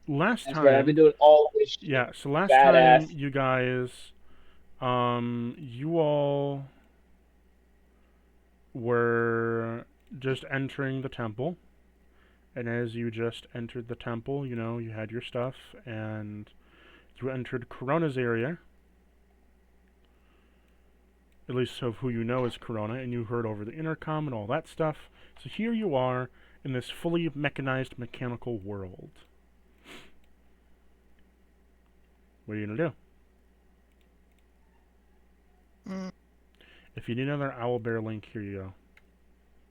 last That's right. I've been time, doing all this shit. yeah. So last time, Badass. you guys, you all were just entering the temple, and as you just entered the temple, you had your stuff, and you entered Corona's area, at least of who you know as Corona, and you heard over the intercom and all that stuff. So here you are in this fully mechanized mechanical world. What are you gonna do? Mm. If you need another owlbear link, here you go.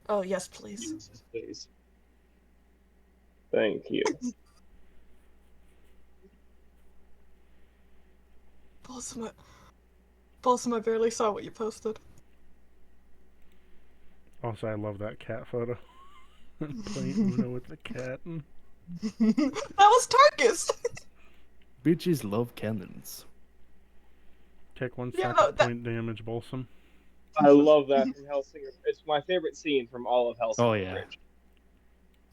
Oh, yes, please. Jesus, please. Thank you. Balsam, Balsam, I barely saw what you posted. Also, I love that cat photo. Playing Uno with the cat. That was Tarkus! Bitches love cannons. Take one Yeah, second no, that... point damage, Balsam. I love that from Hellsinger. It's my favorite scene from all of Hellsinger Oh, yeah. Bridge.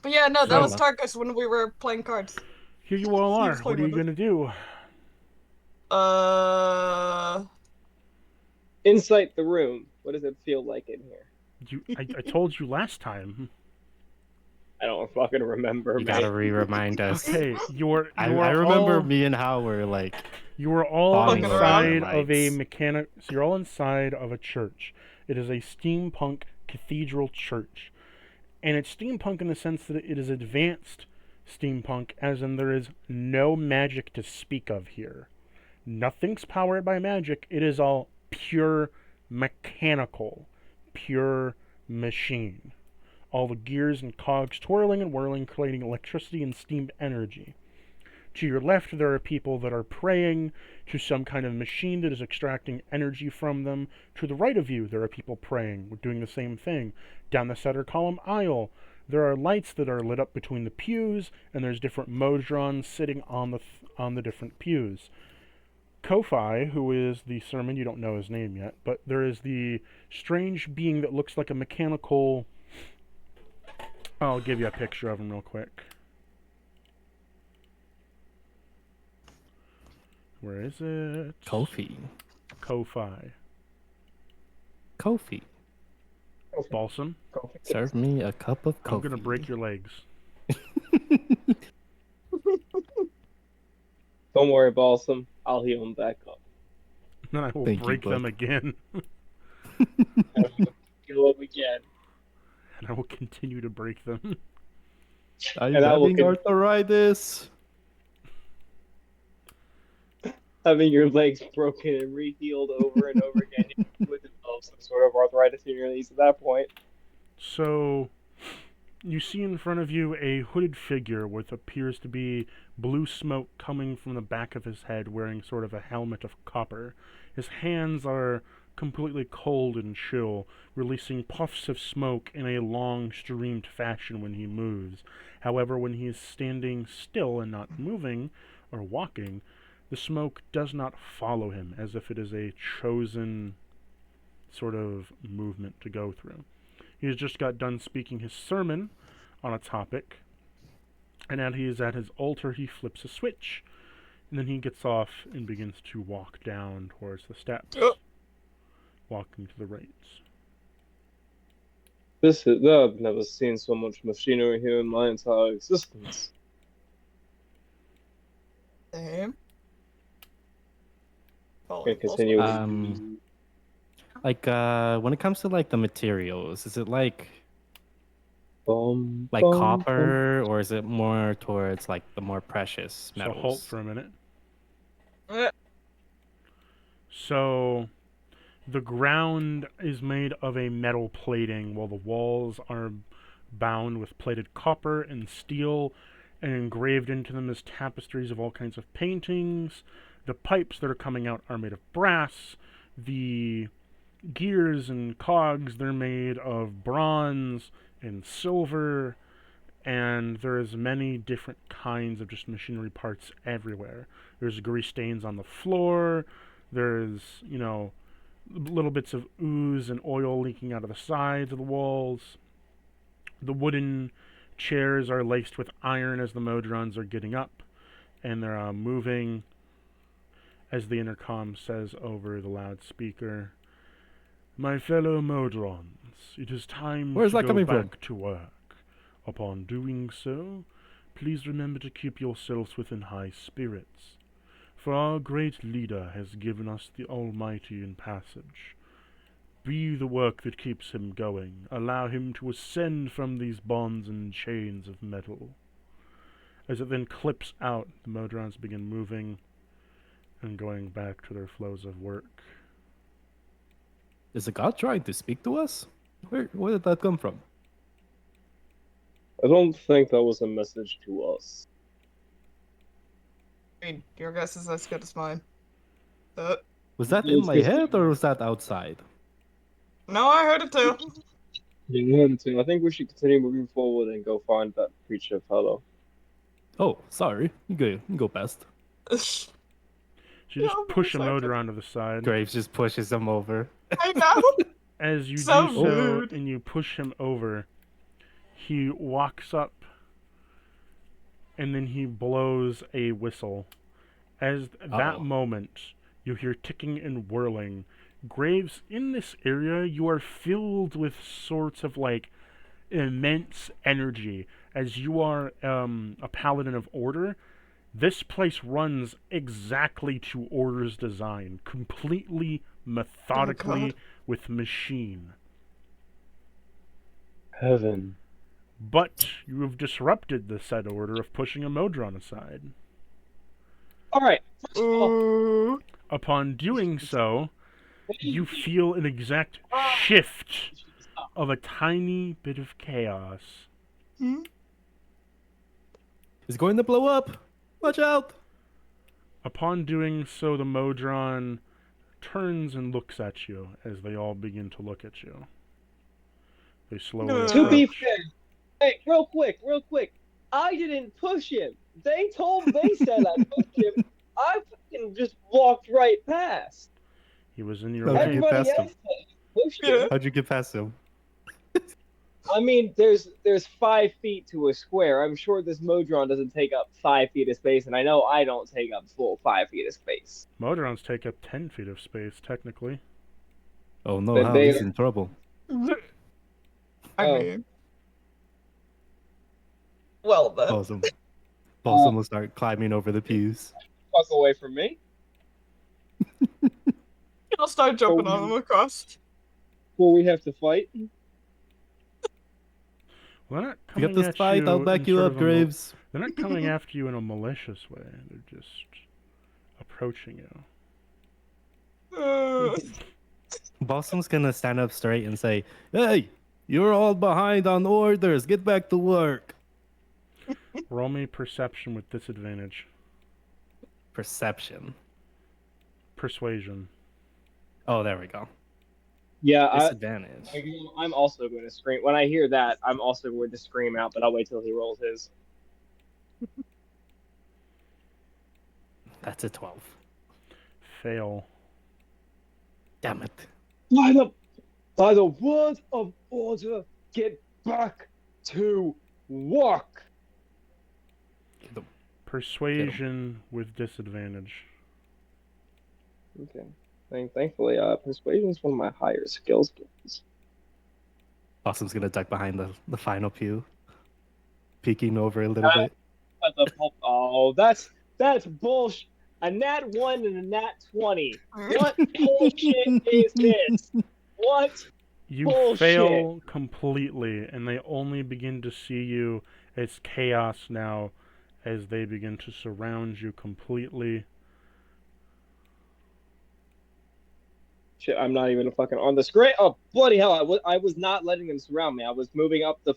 But yeah, no, that So- was Tarkus when we were playing cards. Here you all He are. was What playing are you with us. gonna do? Insight the room. What does it feel like in here? I told you last time. I don't fucking remember, You man. gotta remind us. Okay, I remember all, me and Hal were like, you are all Falling over inside the of a lights. mechanic. So you're all inside of a church. It is a steampunk cathedral church, and it's steampunk in the sense that it is advanced steampunk, as in there is no magic to speak of here. Nothing's powered by magic. It is all pure mechanical, pure machine. All the gears and cogs twirling and whirling, creating electricity and steam energy. To your left, there are people that are praying to some kind of machine that is extracting energy from them. To the right of you, there are people praying, doing the same thing. Down the center column aisle, there are lights that are lit up between the pews, and there's different modrons sitting on the different pews. Kofi, who is the sermon, you don't know his name yet, but there is the strange being that looks like a mechanical. I'll give you a picture of him real quick. Where is it? Kofi. Kofi. Kofi. Balsam, Serve me a cup of Kofi. I'm gonna break your legs. Don't worry, Balsam. I'll heal him back up. Then I will Thank you, break them bud. again. Heal him again. And I will continue to break them. I'm And I will having arthritis. Having your legs broken and re-healed over and over again with some sort of arthritis in your knees at that point. So, you see in front of you a hooded figure with appears to be blue smoke coming from the back of his head, wearing sort of a helmet of copper. His hands are completely cold and chill, releasing puffs of smoke in a long, streamed fashion when he moves. However, when he is standing still and not moving or walking, the smoke does not follow him, as if it is a chosen sort of movement to go through. He has just got done speaking his sermon on a topic, and as he is at his altar, he flips a switch, and then he gets off and begins to walk down towards the steps, walking to the right. I've never seen so much machinery here in my entire existence. Same. Can continue. Like, when it comes to like the materials, is it like Bum, copper, or is it more towards like the more precious metals? So halt for a minute. Eh. So the ground is made of a metal plating, while the walls are bound with plated copper and steel, and engraved into them is tapestries of all kinds of paintings. The pipes that are coming out are made of brass. The gears and cogs, they're made of bronze and silver, and there's many different kinds of just machinery parts everywhere. There's grease stains on the floor. There's, little bits of ooze and oil leaking out of the sides of the walls. The wooden chairs are laced with iron as the Modrons are getting up, and they're moving as the intercom says over the loudspeaker, "My fellow Modrons, it is time Where's to that go coming back from? to work. Upon doing so, please remember to keep yourselves within high spirits, for our great leader has given us the Almighty in passage. Be the work that keeps him going. Allow him to ascend from these bonds and chains of metal." As it then clips out, the Modrons begin moving and going back to their flows of work. Is a god trying to speak to us? Where did that come from? I don't think that was a message to us. I mean, your guess is as good as mine. Was that in It's my just- head or was that outside? No, I heard it too. I think we should continue moving forward and go find that preacher fellow. Oh, sorry. You go past. So you just Yeah, push a I'm sorry. Modron to the side. Graves just pushes him over. I know. As you So do so rude. and you push him over, he walks up and then he blows a whistle. As that Uh-oh. moment, you hear ticking and whirling. Graves, in this area, you are filled with sorts of like immense energy. As you are a paladin of order, this place runs exactly to Order's design, completely methodically God. with machine. Heaven. But you have disrupted the said order of pushing a Modron aside. Alright, first of all, Ooh. Upon doing so, you feel an exact shift of a tiny bit of chaos. Hmm? It's going to blow up. Watch out. Upon doing so, the Modron turns and looks at you as they all begin to look at you. They slowly No. to be approach. fair, hey, real quick, I didn't push him. They said I pushed him. I fucking just walked right past. He was in your Okay. way. Everybody past him. else said I pushed him. Yeah. How'd you get past him? I mean, there's 5 feet to a square. I'm sure this Modron doesn't take up 5 feet of space, and I know I don't take up full 5 feet of space. Modrons take up 10 feet of space, technically. Oh no, But Hal, they- he's in trouble. I Oh. mean. Well then. Balsam. Balsam will start climbing over the pews. Fuck away from me. I'll start jumping Oh, on them across. Will we have to fight? Well, they're not You got coming this at fight, you I'll back in you sort up, of Graves. They're not coming after you in a malicious way. They're just approaching you. Balsam's gonna stand up straight and say, "Hey, you're all behind on orders. Get back to work." Roll me perception with disadvantage. Perception. Persuasion. Oh, there we go. Yeah, Disadvantage. I'm also going to scream. When I hear that, I'm also going to scream out, but I'll wait till he rolls his. That's a 12. Fail. Damn it. By the word of order, get back to work. Persuasion with disadvantage. Okay. Thankfully, persuasion is one of my higher skills. Balsam's gonna duck behind the final pew, peeking over a little bit. Oh, that's bullshit. A nat 1 and a nat 20. What bullshit is this? What? You Bullshit. fail completely, and they only begin to see you as chaos now as they begin to surround you completely. Shit, I'm not even fucking on the screen. Oh, bloody hell. I was not letting them surround me. I was moving up the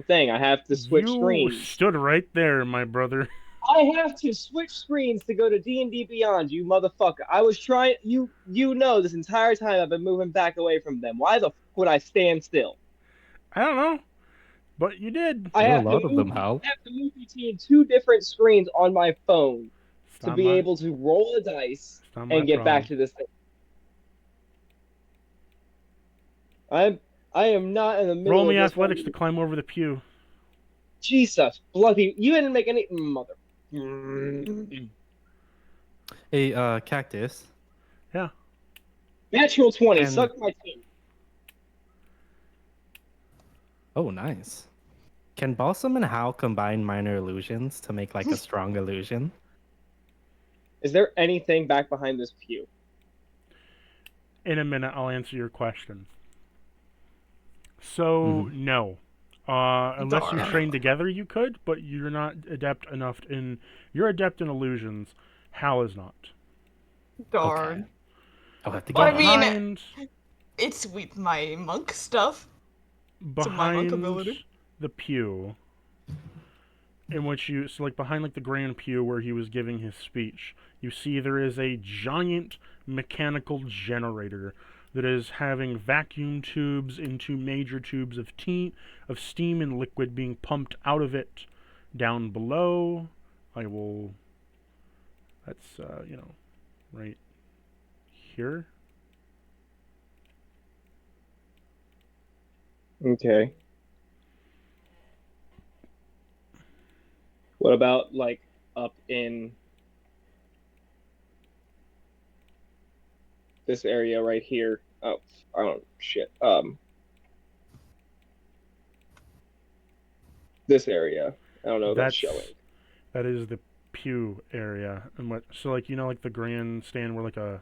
thing. I have to switch You screens. stood right there, my brother. I have to switch screens to go to D&D Beyond, you motherfucker. I was trying. You know this entire time I've been moving back away from them. Why the f would I stand still? I don't know, but you did. I There are a have lot to of move, them, Hal. I have to move between 2 different screens on my phone It's to not be my- able to roll a dice it's not my and get back problem. to this thing. I am not in the middle Roll of me this athletics one. to climb over the pew. Jesus, bloody! You didn't make any mother. Hey, Cactus. Yeah. Natural 20. And- Suck my team. Oh, nice. Can Balsam and Hal combine minor illusions to make like a strong illusion? Is there anything back behind this pew? In a minute, I'll answer your question. So, no. Unless you Darn. train together, you could, but you're not adept enough in... You're adept in illusions. Hal is not. Darn. I'll have to Well, get I mean- Behind... It's with my monk stuff. my monk behind ability. the pew in which you so like behind like the grand pew where he was giving his speech, you see there is a giant mechanical generator that is having vacuum tubes into major tubes of steam and liquid being pumped out of it down below. That's right here. Okay. What about like up in this area right here? Oh, I don't shit. This area. I don't know if that's showing. That is the pew area, and like the grandstand where like a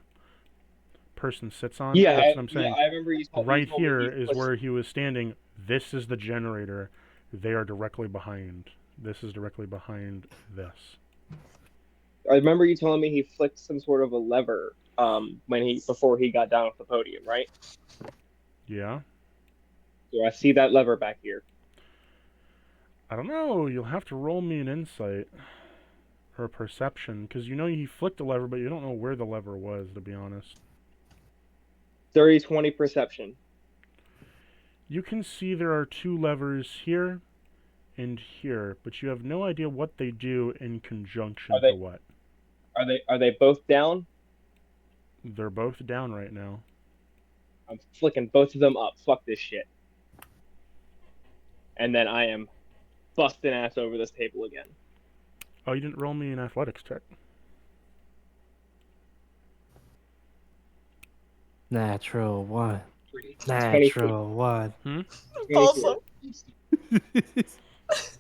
person sits on. Yeah, That's what I'm saying. Yeah, I remember you told Right me here is where he was standing. This is the generator. They are directly behind. This is directly behind this. I remember you telling me he flicked some sort of a lever before he got down off the podium, right? Yeah. Do I see that lever back here? I don't know. You'll have to roll me an insight or a perception, because he flicked a lever, but you don't know where the lever was, to be honest. 30-20 perception. You can see there are two levers here and here, but you have no idea what they do in conjunction to what. Are they both down? They're both down right now. I'm flicking both of them up. Fuck this shit. And then I am busting ass over this table again. Oh, you didn't roll me an athletics check. Natural 1. 24. Natural 1. Balsam.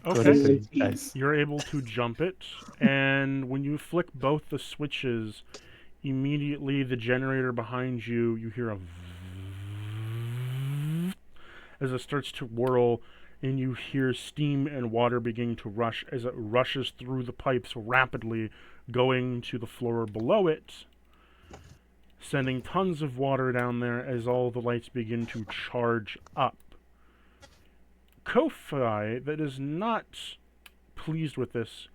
Okay. Nice. You're able to jump it, and when you flick both the switches, immediately the generator behind you, you hear a as it starts to whirl, and you hear steam and water beginning to rush as it rushes through the pipes rapidly, going to the floor below it, sending tons of water down there as all the lights begin to charge up. Kofi, that is not pleased with this,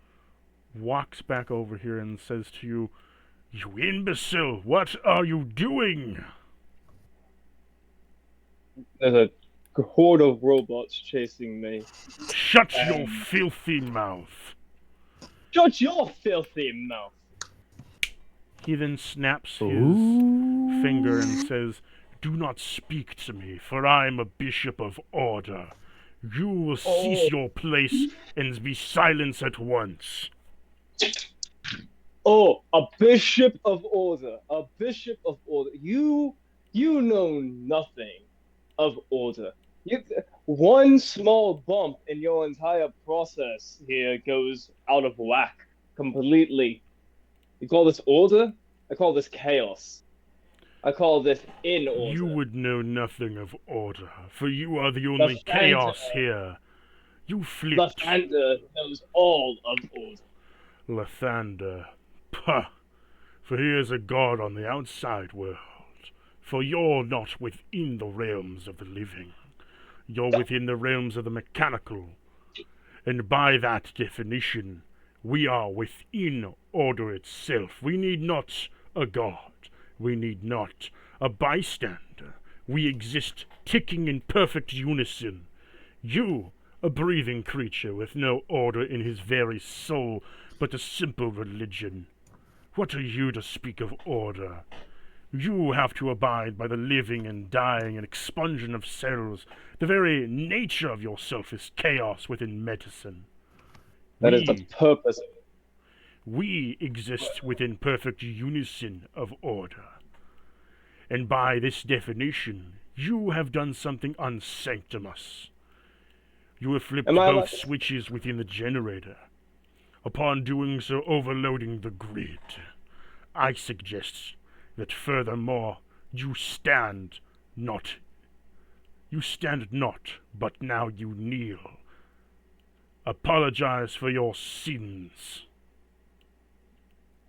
walks back over here and says to you, "You imbecile, what are you doing?" There's a horde of robots chasing me. Shut your filthy mouth. Shut your filthy mouth. He then snaps his Ooh. finger and says, "Do not speak to me, for I am a bishop of order. You will cease your place and be silenced at once." Oh, a bishop of order. A bishop of order. You know nothing of order. One small bump in your entire process here goes out of whack completely. You call this order? I call this chaos. I call this in order. You would know nothing of order, for you are the only chaos here. You flipped. Lathander knows all of order. Lathander. Pah! For he is a god on the outside world. For you're not within the realms of the living. You're within the realms of the mechanical. And by that definition, we are within order itself. We need not a god. We need not a bystander. We exist ticking in perfect unison. You, a breathing creature with no order in his very soul, but a simple religion. What are you to speak of order? You have to abide by the living and dying and expunsion of cells. The very nature of yourself is chaos within medicine. That is the purpose. We exist within perfect unison of order. And by this definition, you have done something unsanctimous. You have flipped both switches within the generator. Upon doing so, overloading the grid. I suggest that furthermore, you stand not, but now you kneel. Apologize for your sins.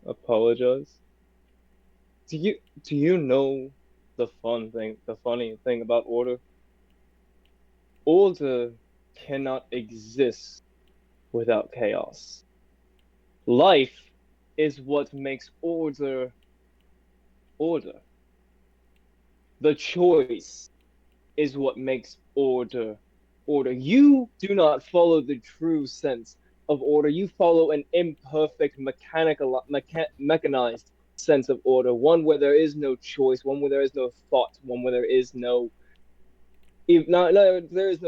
Apologize? Do you know the funny thing about order? Order cannot exist without chaos. Life is what makes order. The choice is what makes order. You do not follow the true sense of order. You follow an imperfect, mechanized sense of order. One where there is no choice. One where there is no thought. One where there is no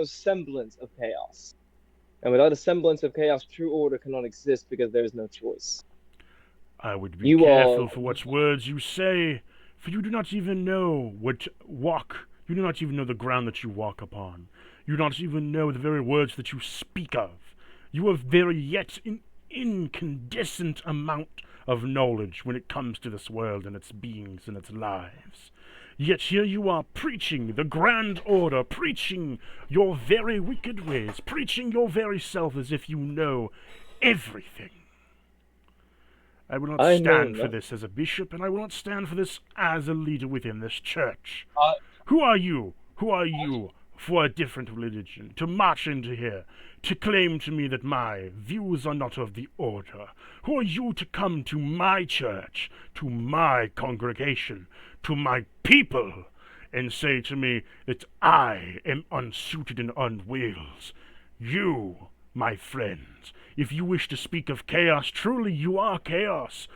semblance of chaos. And without a semblance of chaos, true order cannot exist because there is no choice. I would be careful for what words you say, for you do not even know you do not even know the ground that you walk upon. You do not even know the very words that you speak of. You have very yet an incandescent amount of knowledge when it comes to this world and its beings and its lives. Yet here you are preaching the grand order, preaching your very wicked ways, preaching your very self as if you know everything. I will not stand for this as a bishop, and I will not stand for this as a leader within this church. Who are you? Who are you for a different religion to march into here, to claim to me that my views are not of the order? Who are you to come to my church, to my congregation, to my people, and say to me that I am unsuited and unwills? You, my friends, if you wish to speak of chaos, truly you are chaos.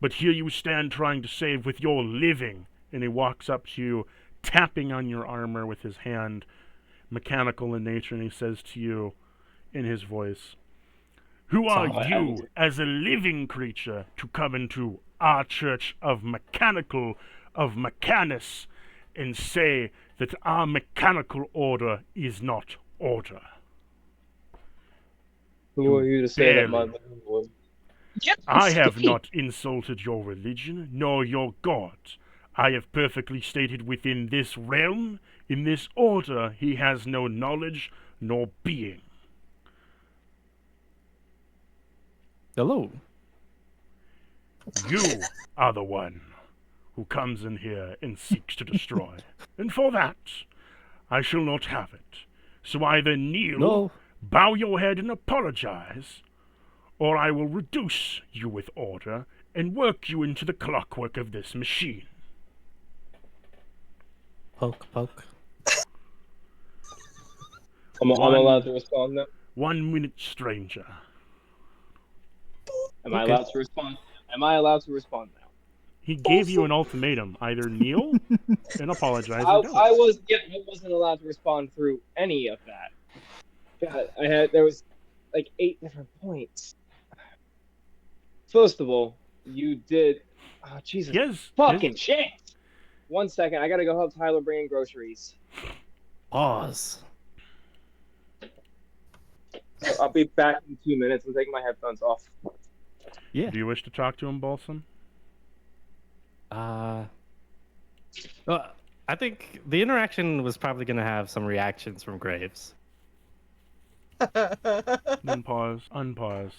But here you stand trying to save with your living. And he walks up to you, tapping on your armor with his hand, mechanical in nature, and he says to you in his voice, who are you as a living creature to come into our church of mechanics and say that our mechanical order is not order? Who are you to say that my I have not insulted your religion, nor your God. I have perfectly stated within this realm, in this order, he has no knowledge nor being. Hello. You are the one who comes in here and seeks to destroy. And for that, I shall not have it. So either kneel, bow your head and apologize, or I will reduce you with order and work you into the clockwork of this machine. Poke, poke. I'm allowed to respond now? 1 minute, stranger. Am I allowed to respond? Am I allowed to respond now? He gave you an ultimatum. Either kneel and apologize or don't. I wasn't allowed to respond through any of that. God, there was like 8 different points. First of all, you did... Oh, Jesus. Yes. Fucking shit! 1 second, I gotta go help Tyler bring in groceries. Pause. I'll be back in 2 minutes. I'm taking my headphones off. Yeah. Do you wish to talk to him, Balsam? Well, I think the interaction was probably going to have some reactions from Graves. Then pause, unpause.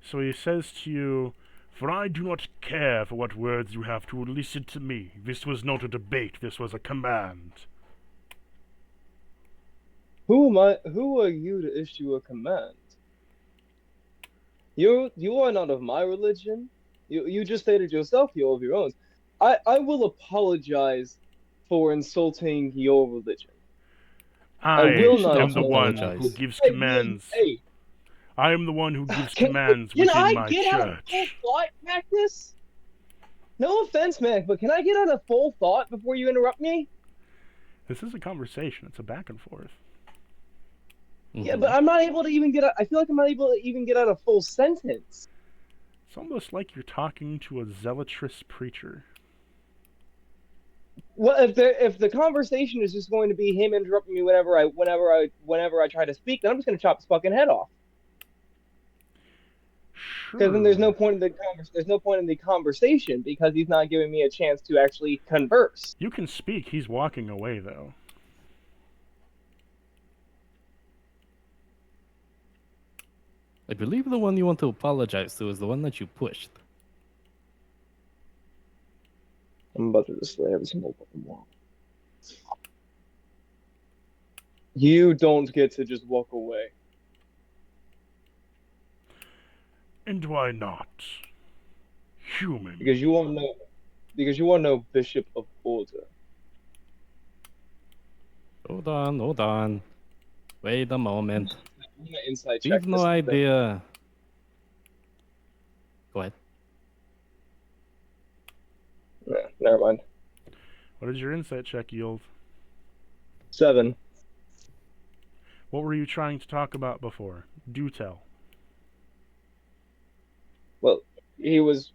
So he says to you, for I do not care for what words you have to elicit to me. This was not a debate, this was a command. Who are you to issue a command? You are not of my religion. You just stated yourself you're of your own. I will apologize for insulting your religion. I will not am the one apologize. who gives commands. Hey. I am the one who gives commands within my church. Can I get out of full flight practice? No offense, man, but can I get out a full thought before you interrupt me? This is a conversation. It's a back and forth. Yeah, but I'm not able to even get out. I feel like I'm not able to even get out a full sentence. It's almost like you're talking to a zealotrous preacher. Well, if the conversation is just going to be him interrupting me whenever I try to speak, then I'm just going to chop his fucking head off. Because then there's no Sure. point in the conversation because he's not giving me a chance to actually converse. You can speak. He's walking away, though. I believe the one you want to apologize to is the one that you pushed. I'm about to destroy every single fucking wall. You don't get to just walk away. And why not? Human. Because you are no Bishop of Order. Hold on. Wait a moment. I'm gonna insight check You've no this thing. idea. Go ahead. Yeah, never mind. What did your insight check yield? 7. What were you trying to talk about before? Do tell. Well, he was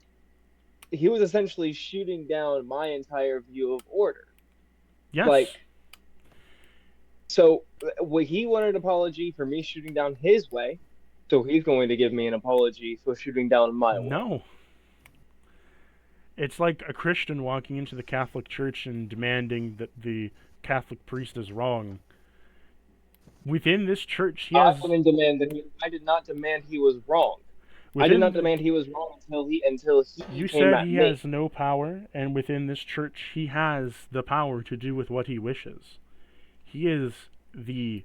essentially shooting down my entire view of order. Yes. Like, so he wanted an apology for me shooting down his way, so he's going to give me an apology for shooting down my way. No. It's like a Christian walking into the Catholic Church and demanding that the Catholic priest is wrong. Within this church, he has... I did not demand he was wrong. I did not demand he was wrong until he You came said at he me. has no power, and within this church, he has the power to do with what he wishes. He is the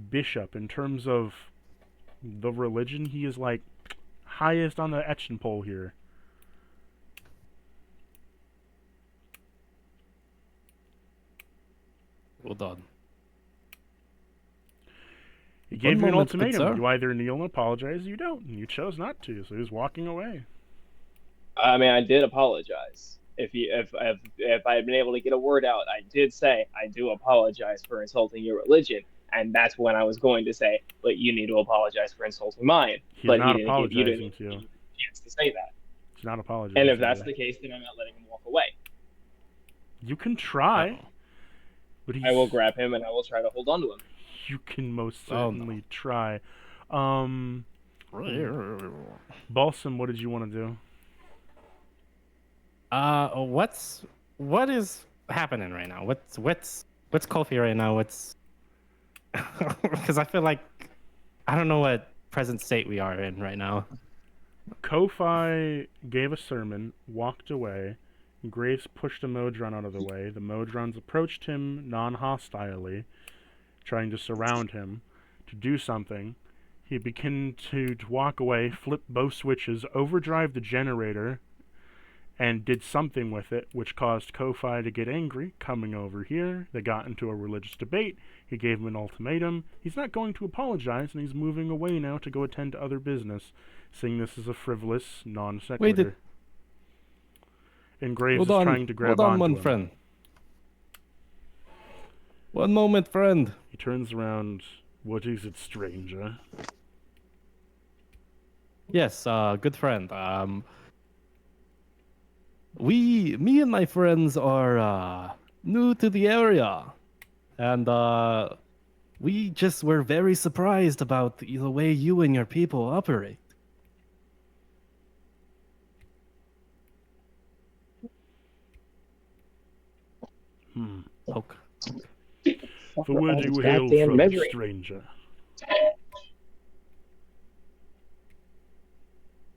bishop in terms of the religion. He is like highest on the etching pole here. Hold on. He gave you an moment, good ultimatum. sir. You either kneel and apologize, or you don't. And you chose not to, so he's walking away. I mean, I did apologize. If I had been able to get a word out, I did say I do apologize for insulting your religion, and that's when I was going to say, but you need to apologize for insulting mine. He's But not you didn't give apologizing me to you. a chance to say that. He's not apologizing. And if that's to the case, then I'm not letting him walk away. you can try, Uh-oh. but he's, I will grab him and I will try to hold on to him. you can most Oh, no. certainly try. Balsam, what did you want to do? What is happening right now? What's Kofi right now? What's because I feel like I don't know what present state we are in right now. Ko-Fi gave a sermon, walked away. Grace pushed a Modron out of the way. The Modrons approached him non-hostilely, trying to surround him to do something. He began to walk away, flip both switches, overdrive the generator, and did something with it, which caused Ko-Fi to get angry, coming over here. They got into a religious debate. He gave him an ultimatum. He's not going to apologize, and he's moving away now to go attend to other business, seeing this as a frivolous non sequitur. And Graves is trying to grab hold on, onto one him. friend. One moment, friend. He turns around. What is it, stranger? Yes, good friend. Me and my friends are new to the area, and we just were very surprised about the way you and your people operate. Poke. For where do you hail Goddamn from, measuring. stranger?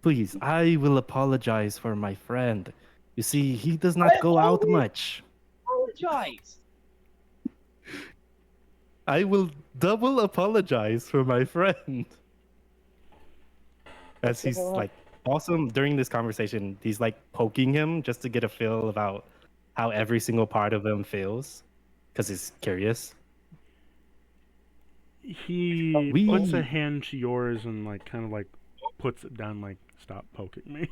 Please, I will apologize for my friend. You see, he does not go out much. Apologize. I will double apologize for my friend. As he's like awesome during this conversation, he's like poking him just to get a feel about how every single part of him feels, because he's curious. He puts a hand to yours and like kind of like puts it down, like stop poking me.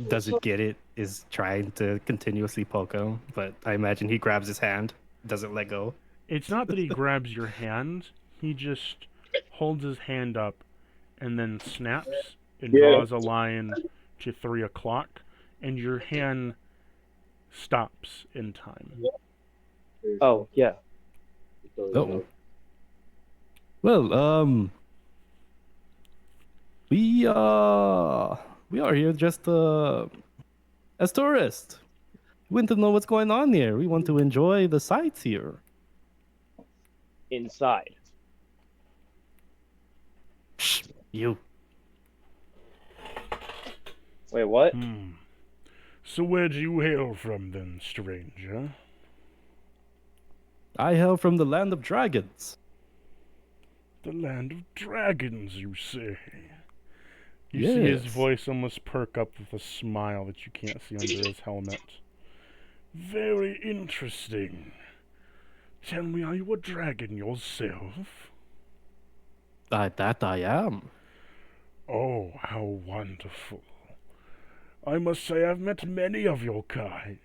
doesn't get it, is trying to continuously poke him, but I imagine he grabs his hand, doesn't let go. It's not that he grabs your hand, he just holds his hand up and then snaps and draws a line to 3 o'clock, and your hand stops in time. Oh, yeah. Oh. Well, we are here just as tourists. We want to know what's going on here. We want to enjoy the sights here. Inside. Shh, you. Wait, what? So where do you hail from then, stranger? I hail from the land of dragons. The land of dragons, you say? You see his voice almost perk up with a smile that you can't see under his helmet. Very interesting. Tell me, are you a dragon yourself? That I am. Oh, how wonderful. I must say I've met many of your kind.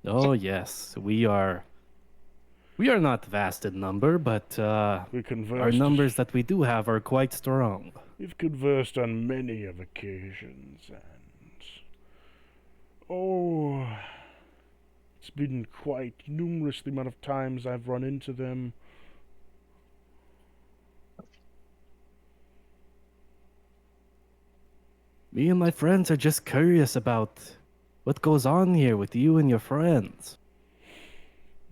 Oh yes, we are not vast in number, but our numbers that we do have are quite strong. We've conversed on many of occasions, and it's been quite numerous the amount of times I've run into them. Me and my friends are just curious about what goes on here with you and your friends.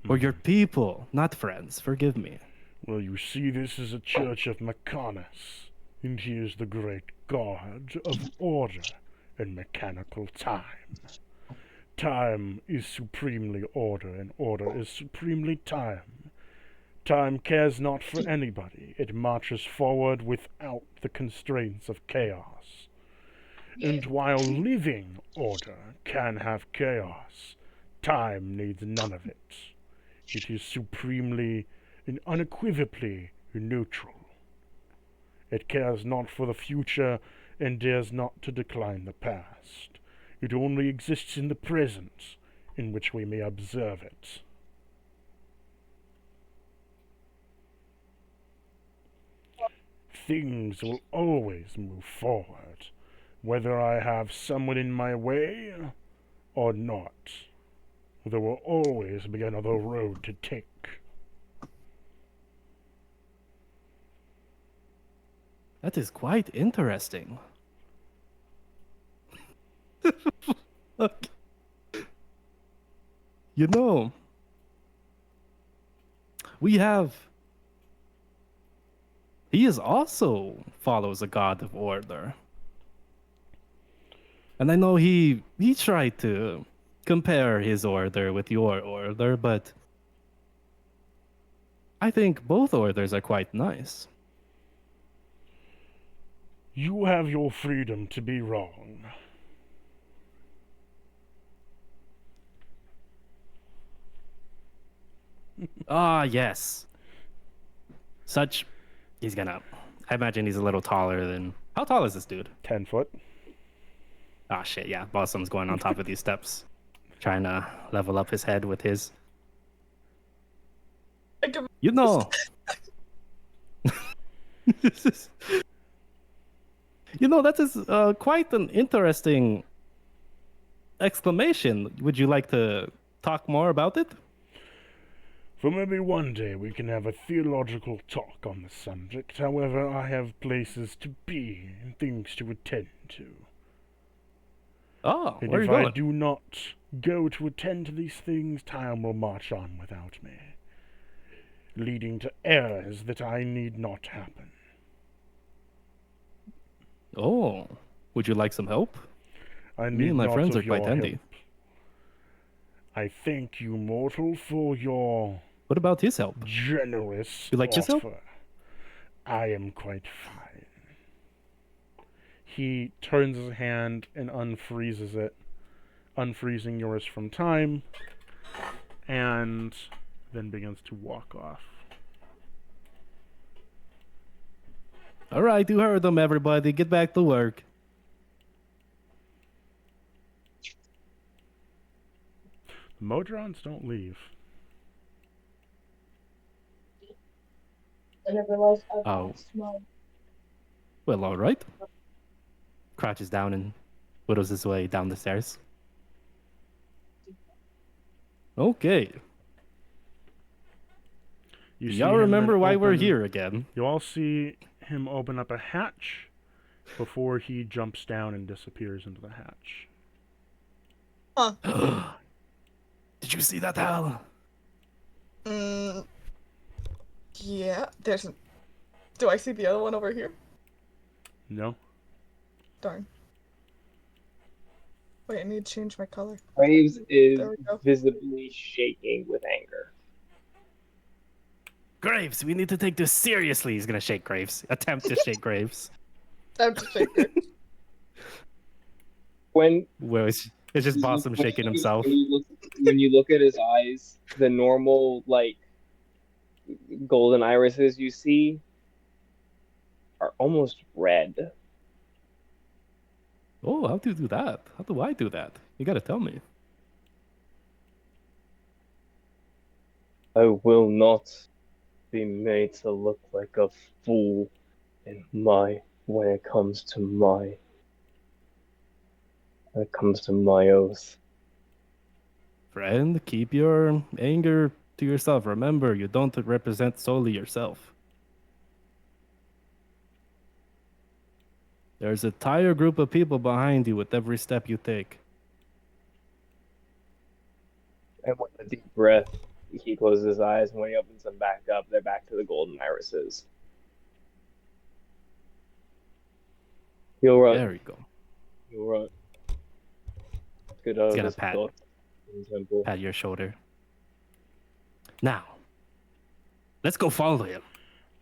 Or your people, not friends, forgive me. Well, you see, this is a church of Mechanis, and he is the great god of order and mechanical time. Time is supremely order, and order is supremely time. Time cares not for anybody. It marches forward without the constraints of chaos. And while living order can have chaos, time needs none of it. It is supremely and unequivocally neutral. It cares not for the future and dares not to decline the past. It only exists in the present, in which we may observe it. Things will always move forward, whether I have someone in my way or not. There will always be another road to take. That is quite interesting. Okay. You know, he is also follows a god of order. And I know he tried to compare his order with your order, but I think both orders are quite nice. You have your freedom to be wrong. Ah, yes. He's gonna, I imagine he's a little taller than, how tall is this dude? 10 foot. Ah, shit, yeah. Blossom's going on top of these steps, trying to level up his head with his. You know. You know, that is quite an interesting exclamation. Would you like to talk more about it? For maybe one day we can have a theological talk on the subject. However, I have places to be and things to attend to. Oh, and where are if you going? I do not go to attend to these things, time will march on without me, leading to errors that I need not happen. Oh, would you like some help? I need Me and my not friends of are quite your handy. help. I thank you, mortal, for your What about his help? generous You like his help? offer. I am quite fine. He turns his hand and unfreezes it, unfreezing yours from time, and then begins to walk off. All right, you heard them, everybody. Get back to work. The Modrons don't leave. I never realized I Oh. lost my. Well, all right. Crouches down and whittles his way down the stairs. Okay. You see Y'all him remember then why we're open- here again? You all see him open up a hatch before he jumps down and disappears into the hatch. Did you see that, Hal? Yeah, there's... Do I see the other one over here? No? Darn. Wait, I need to change my color. Graves is There we go. visibly shaking with anger. Graves, we need to take this seriously. He's gonna shake Graves. Attempt to shake Graves. Time to shake it. When Well, it's just Bossum shaking himself. When you look at his eyes, the normal like golden irises you see are almost red. Oh, how do you do that? How do I do that? You gotta tell me. I will not be made to look like a fool when it comes to my oath. Friend, keep your anger to yourself. Remember, you don't represent solely yourself. There's an entire group of people behind you with every step you take. And with a deep breath, he closes his eyes, and when he opens them back up, they're back to the golden irises. You're right. There you go. You're right. Good He's gonna this pat. God in the temple. Pat your shoulder. Now, let's go follow him.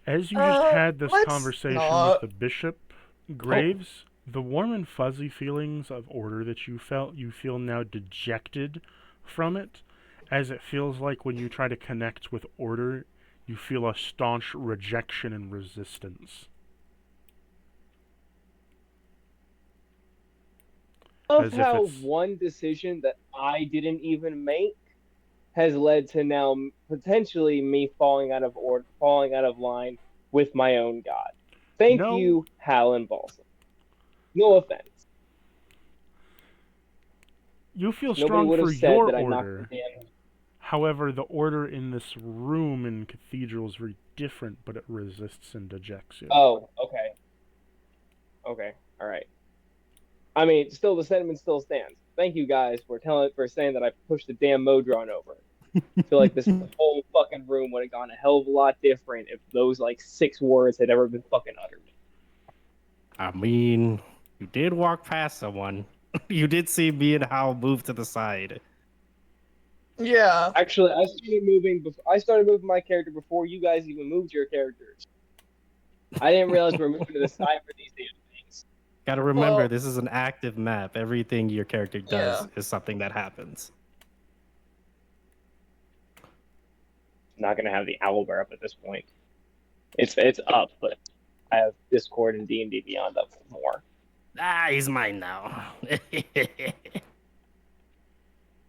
As you just had this let's conversation not. with the bishop, Graves, the warm and fuzzy feelings of order that you felt, you feel now dejected from it, as it feels like when you try to connect with order, you feel a staunch rejection and resistance. Of As if how it's- one decision that I didn't even make has led to now potentially me falling out of line with my own god. Thank No. you, Hal and Balsam. No offense. You feel Nobody strong would for have said your that I knocked order. the damn. However, the order in this room in Cathedral is very different, but it resists and dejects you. Oh, okay. Okay, all right. I mean, still the sentiment still stands. Thank you guys for saying that I pushed the damn Modron over. I feel like this whole fucking room would have gone a hell of a lot different if those like 6 words had ever been fucking uttered. I mean, you did walk past someone. You did see me and Hal move to the side. Yeah. Actually, I started moving my character before you guys even moved your characters. I didn't realize we were moving to the side for these damn things. Gotta remember, Well- this is an active map. Everything your character does Yeah. is something that happens. Not gonna have the owl bear up at this point. It's up, but I have Discord and D&D Beyond up for more. Ah, he's mine now.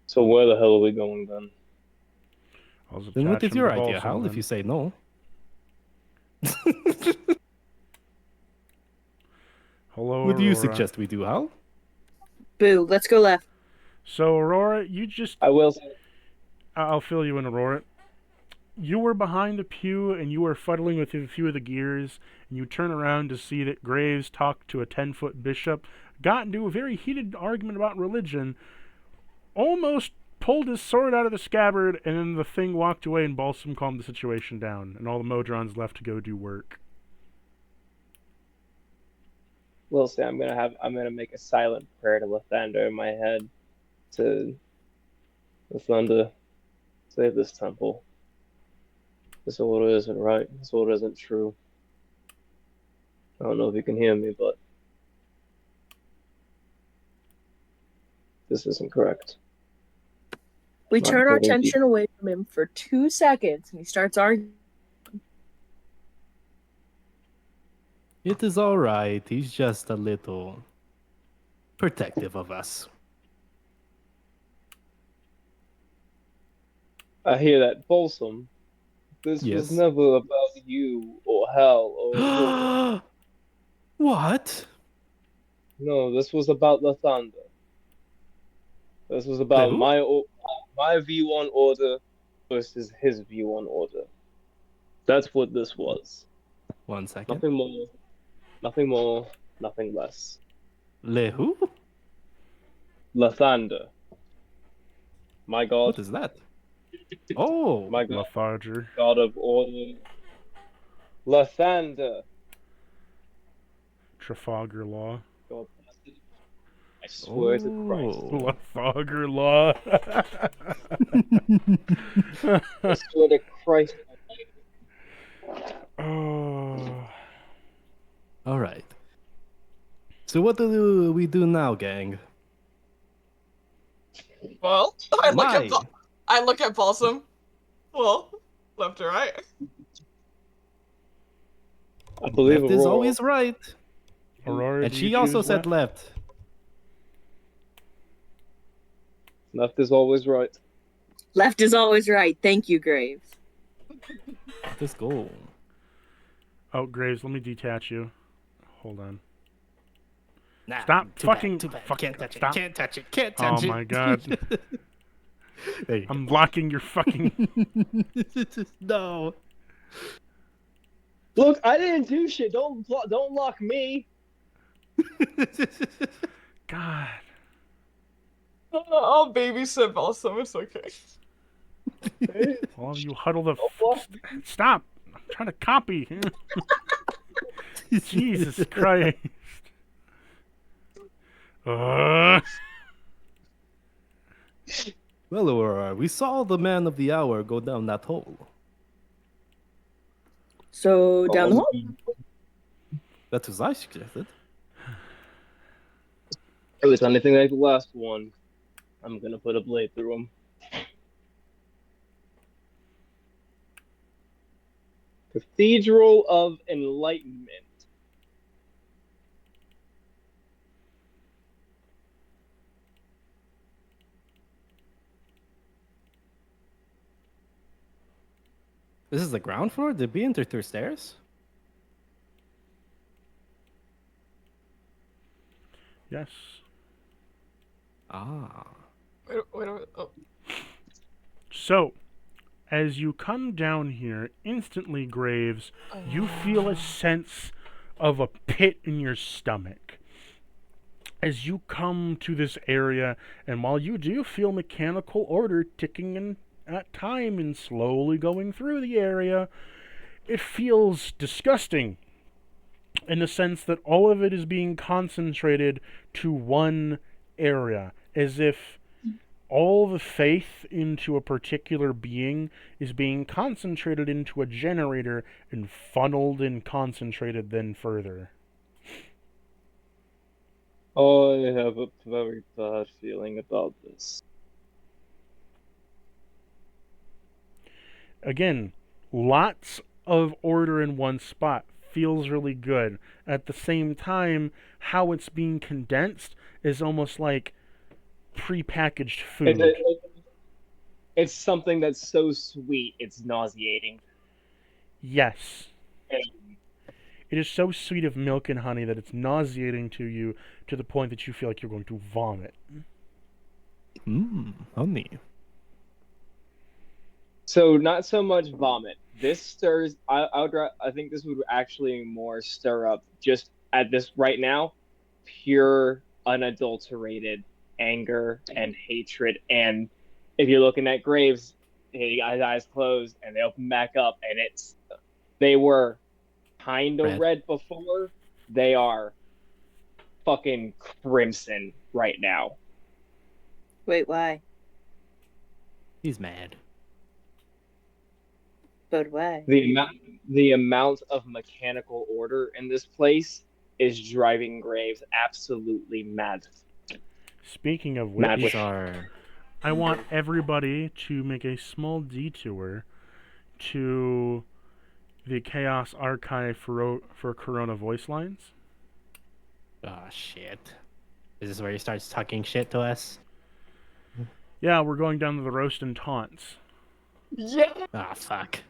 So where the hell are we going then? I was Then what attaching is your to idea, Balsam Hal, if then. you say no? Hello, What do you Aurora. suggest we do, Hal? Boo, let's go left. So, Aurora, you just... I will say, I'll fill you in, Aurora. You were behind the pew, and you were fuddling with a few of the gears, and you turn around to see that Graves talked to a 10-foot bishop, got into a very heated argument about religion, almost pulled his sword out of the scabbard, and then the thing walked away, and Balsam calmed the situation down, and all the Modrons left to go do work. will say I'm gonna make a silent prayer to Lathander in my head to Lathander, save this temple. This order isn't right. This order isn't true. I don't know if you can hear me, but this isn't correct. We Right, turn our well, attention away from him for 2 seconds and he starts arguing. It is all right. He's just a little protective of us. I hear that, Balsam. This was Yes. never about you or Hal or Lord. What? No, this was about Lathander. This was about Who? my view on order versus his view on order. That's what this was. 1 second. Nothing more, nothing less. Le who? Lathander. My god. What is that? Oh, My god. Letharger. God of order. Lathander. Trafalgar Law. God bless it. I swear to Christ. Oh. Letharger Law. I swear to Christ. Oh. All right. So what do we do now, gang? Well, My. I look at Balsam. Well, left or right? I believe Left is Aurora. always right. Aurora, And do you she also choose said left. Left is always right. Left is always right. Thank you, Graves. Let's go. Oh, Graves, let me detach you. Hold on. Nah, Stop too fucking- bad, too bad. fucking- Can't touch it. stop. Can't touch it. Can't Oh touch it. my god. There you I'm blocking your fucking... go. No. Look, I didn't do shit. Don't lock me. God. I'll babysit Balsam. It's okay. All of you huddle the... block Stop! I'm trying to copy. Jesus Christ. Well, Aurora, we saw the man of the hour go down that hole. So down the hole. That was I suggested. It was anything like the last one. I'm gonna put a blade through him. Cathedral of Enlightenment. This is the ground floor? Did we enter through stairs? Yes. Ah. Wait, oh. So, as you come down here, instantly, Graves, you feel a sense of a pit in your stomach. As you come to this area, and while you do feel mechanical order ticking in at time and slowly going through the area, it feels disgusting in the sense that all of it is being concentrated to one area, as if all the faith into a particular being is being concentrated into a generator and funneled and concentrated then further. I have a very bad feeling about this. Again, lots of order in one spot feels really good. At the same time, how it's being condensed is almost like prepackaged food. It's something that's so sweet, it's nauseating. Yes. It is so sweet of milk and honey that it's nauseating to you to the point that you feel like you're going to vomit. Honey. So not so much vomit. This stirs. I think this would actually more stir up just at this right now, pure unadulterated anger and hatred. And if you're looking at Graves, he got his eyes closed and they open back up, and they were kind of red before. They are fucking crimson right now. Wait, why? He's mad. But why? The amount of mechanical order in this place is driving Graves absolutely mad. Speaking of Mad which, with- I want everybody to make a small detour to the Chaos Archive for Corona voice lines. Oh shit. Is this where he starts talking shit to us? Yeah, we're going down to the roast and taunts. Yeah. Ah, fuck.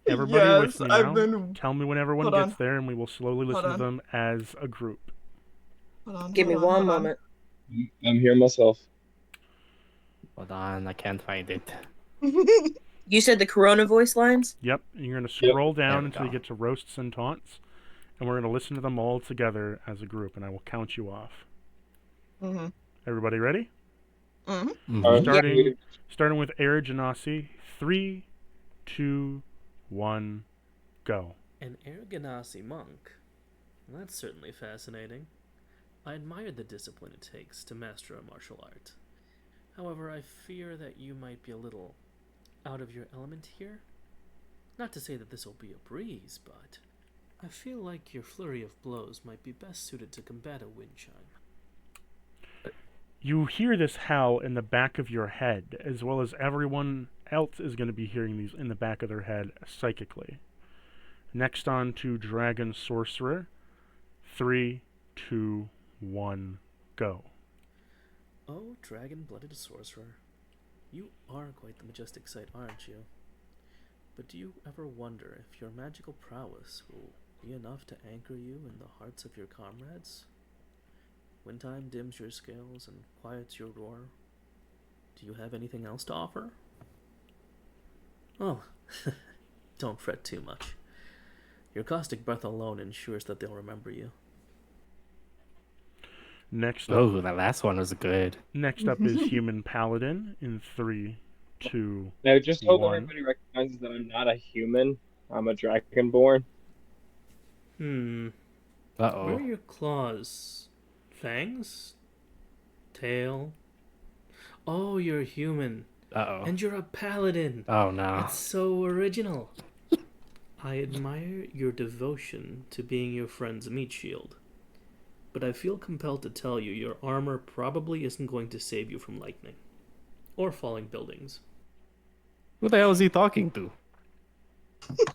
Everybody Yes, with me I've now. been. Tell me when everyone Hold gets on. there, and we will slowly listen Hold to on. them as a group. Hold on. Give me hold on, one hold on. moment. I'm here myself. Hold on, I can't find it. You said the Corona voice lines? Yep, and you're going to Yep. scroll There down we until you go. get to roasts and taunts, and we're going to listen to them all together as a group, and I will count you off. Mhm. Everybody ready? Mhm. Mhm. All right. Starting with Air Genasi. 3, 2, 1, go. An Air Genasi monk? That's certainly fascinating. I admire the discipline it takes to master a martial art. However, I fear that you might be a little out of your element here. Not to say that this will be a breeze, but I feel like your flurry of blows might be best suited to combat a wind chime. You hear this howl in the back of your head, as well as everyone else is going to be hearing these in the back of their head psychically. Next on to Dragon Sorcerer. 3, 2, 1, go. Oh, dragon-blooded sorcerer. You are quite the majestic sight, aren't you? But do you ever wonder if your magical prowess will be enough to anchor you in the hearts of your comrades? When time dims your scales and quiets your roar, do you have anything else to offer? Oh, don't fret too much. Your caustic breath alone ensures that they'll remember you. Next up, Oh, that last one was good. next up is Human Paladin in 3, 2, I just hope 1. everybody recognizes that I'm not a human. I'm a dragonborn. Where are Uh-oh. your claws? Fangs? Tail? Oh, you're human. Uh-oh. And you're a paladin. Oh, no. That's so original. I admire your devotion to being your friend's meat shield. But I feel compelled to tell you your armor probably isn't going to save you from lightning. Or falling buildings. Who the hell is he talking to?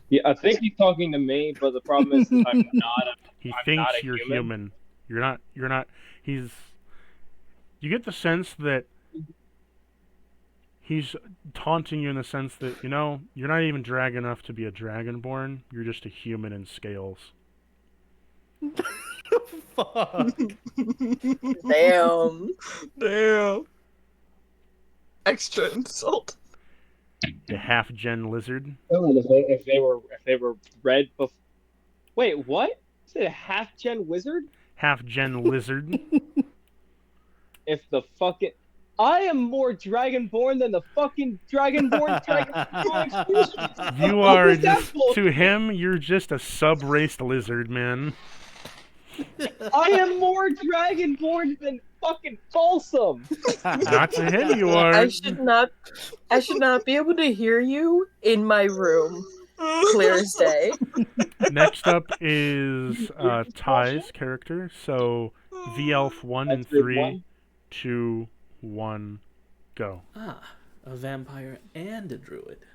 Yeah, I think he's talking to me, but the problem is I'm not. He I'm thinks not a you're human. human. You're not. You get the sense that he's taunting you in the sense that, you're not even drag enough to be a dragonborn. You're just a human in scales. Fuck. Damn. Damn. Extra insult. The half-gen lizard. If they were red before. Wait, what? Is it a half-gen wizard? Half-gen lizard. If the fucking I am more dragonborn than the fucking dragonborn species. You What are was that just, bullshit? to him, you're just a sub-raced lizard, man. I am more dragonborn than fucking Folsom. Not to him, you are. I should not be able to hear you in my room. Clear as day. Next up is Ty's character. So, V-Elf1 in 3, 2, 1, go. Ah, a vampire and a druid.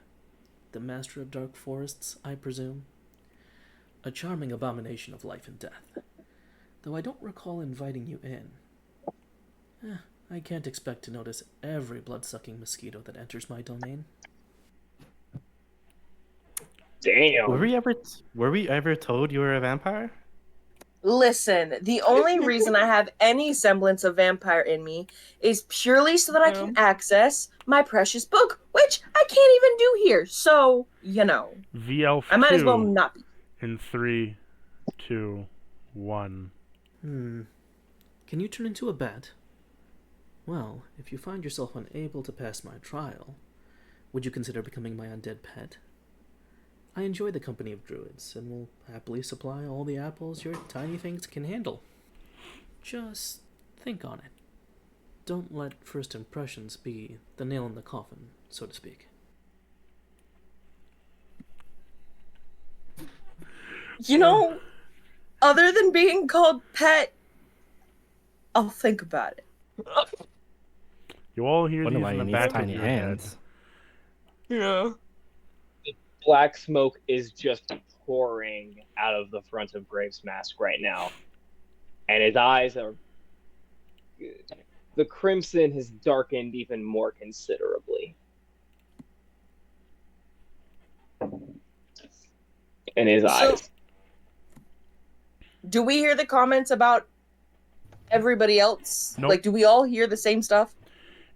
The master of dark forests, I presume. A charming abomination of life and death. Though I don't recall inviting you in. I can't expect to notice every blood-sucking mosquito that enters my domain. Damn. Were we ever told you were a vampire? Listen, the only reason I have any semblance of vampire in me is purely so that I can access my precious book, which I can't even do here. So, V-Elf2 I might as well not be. in 3, 2, 1. Can you turn into a bat? Well, if you find yourself unable to pass my trial, would you consider becoming my undead pet? I enjoy the company of druids, and will happily supply all the apples your tiny things can handle. Just think on it. Don't let first impressions be the nail in the coffin, so to speak. Other than being called pet, I'll think about it. You all hear Wonder these why in he the needs back of tiny your hands. Yeah. black smoke is just pouring out of the front of Graves' mask right now. And his eyes are... The crimson has darkened even more considerably. In his eyes. Do we hear the comments about everybody else? Nope. Like, do we all hear the same stuff?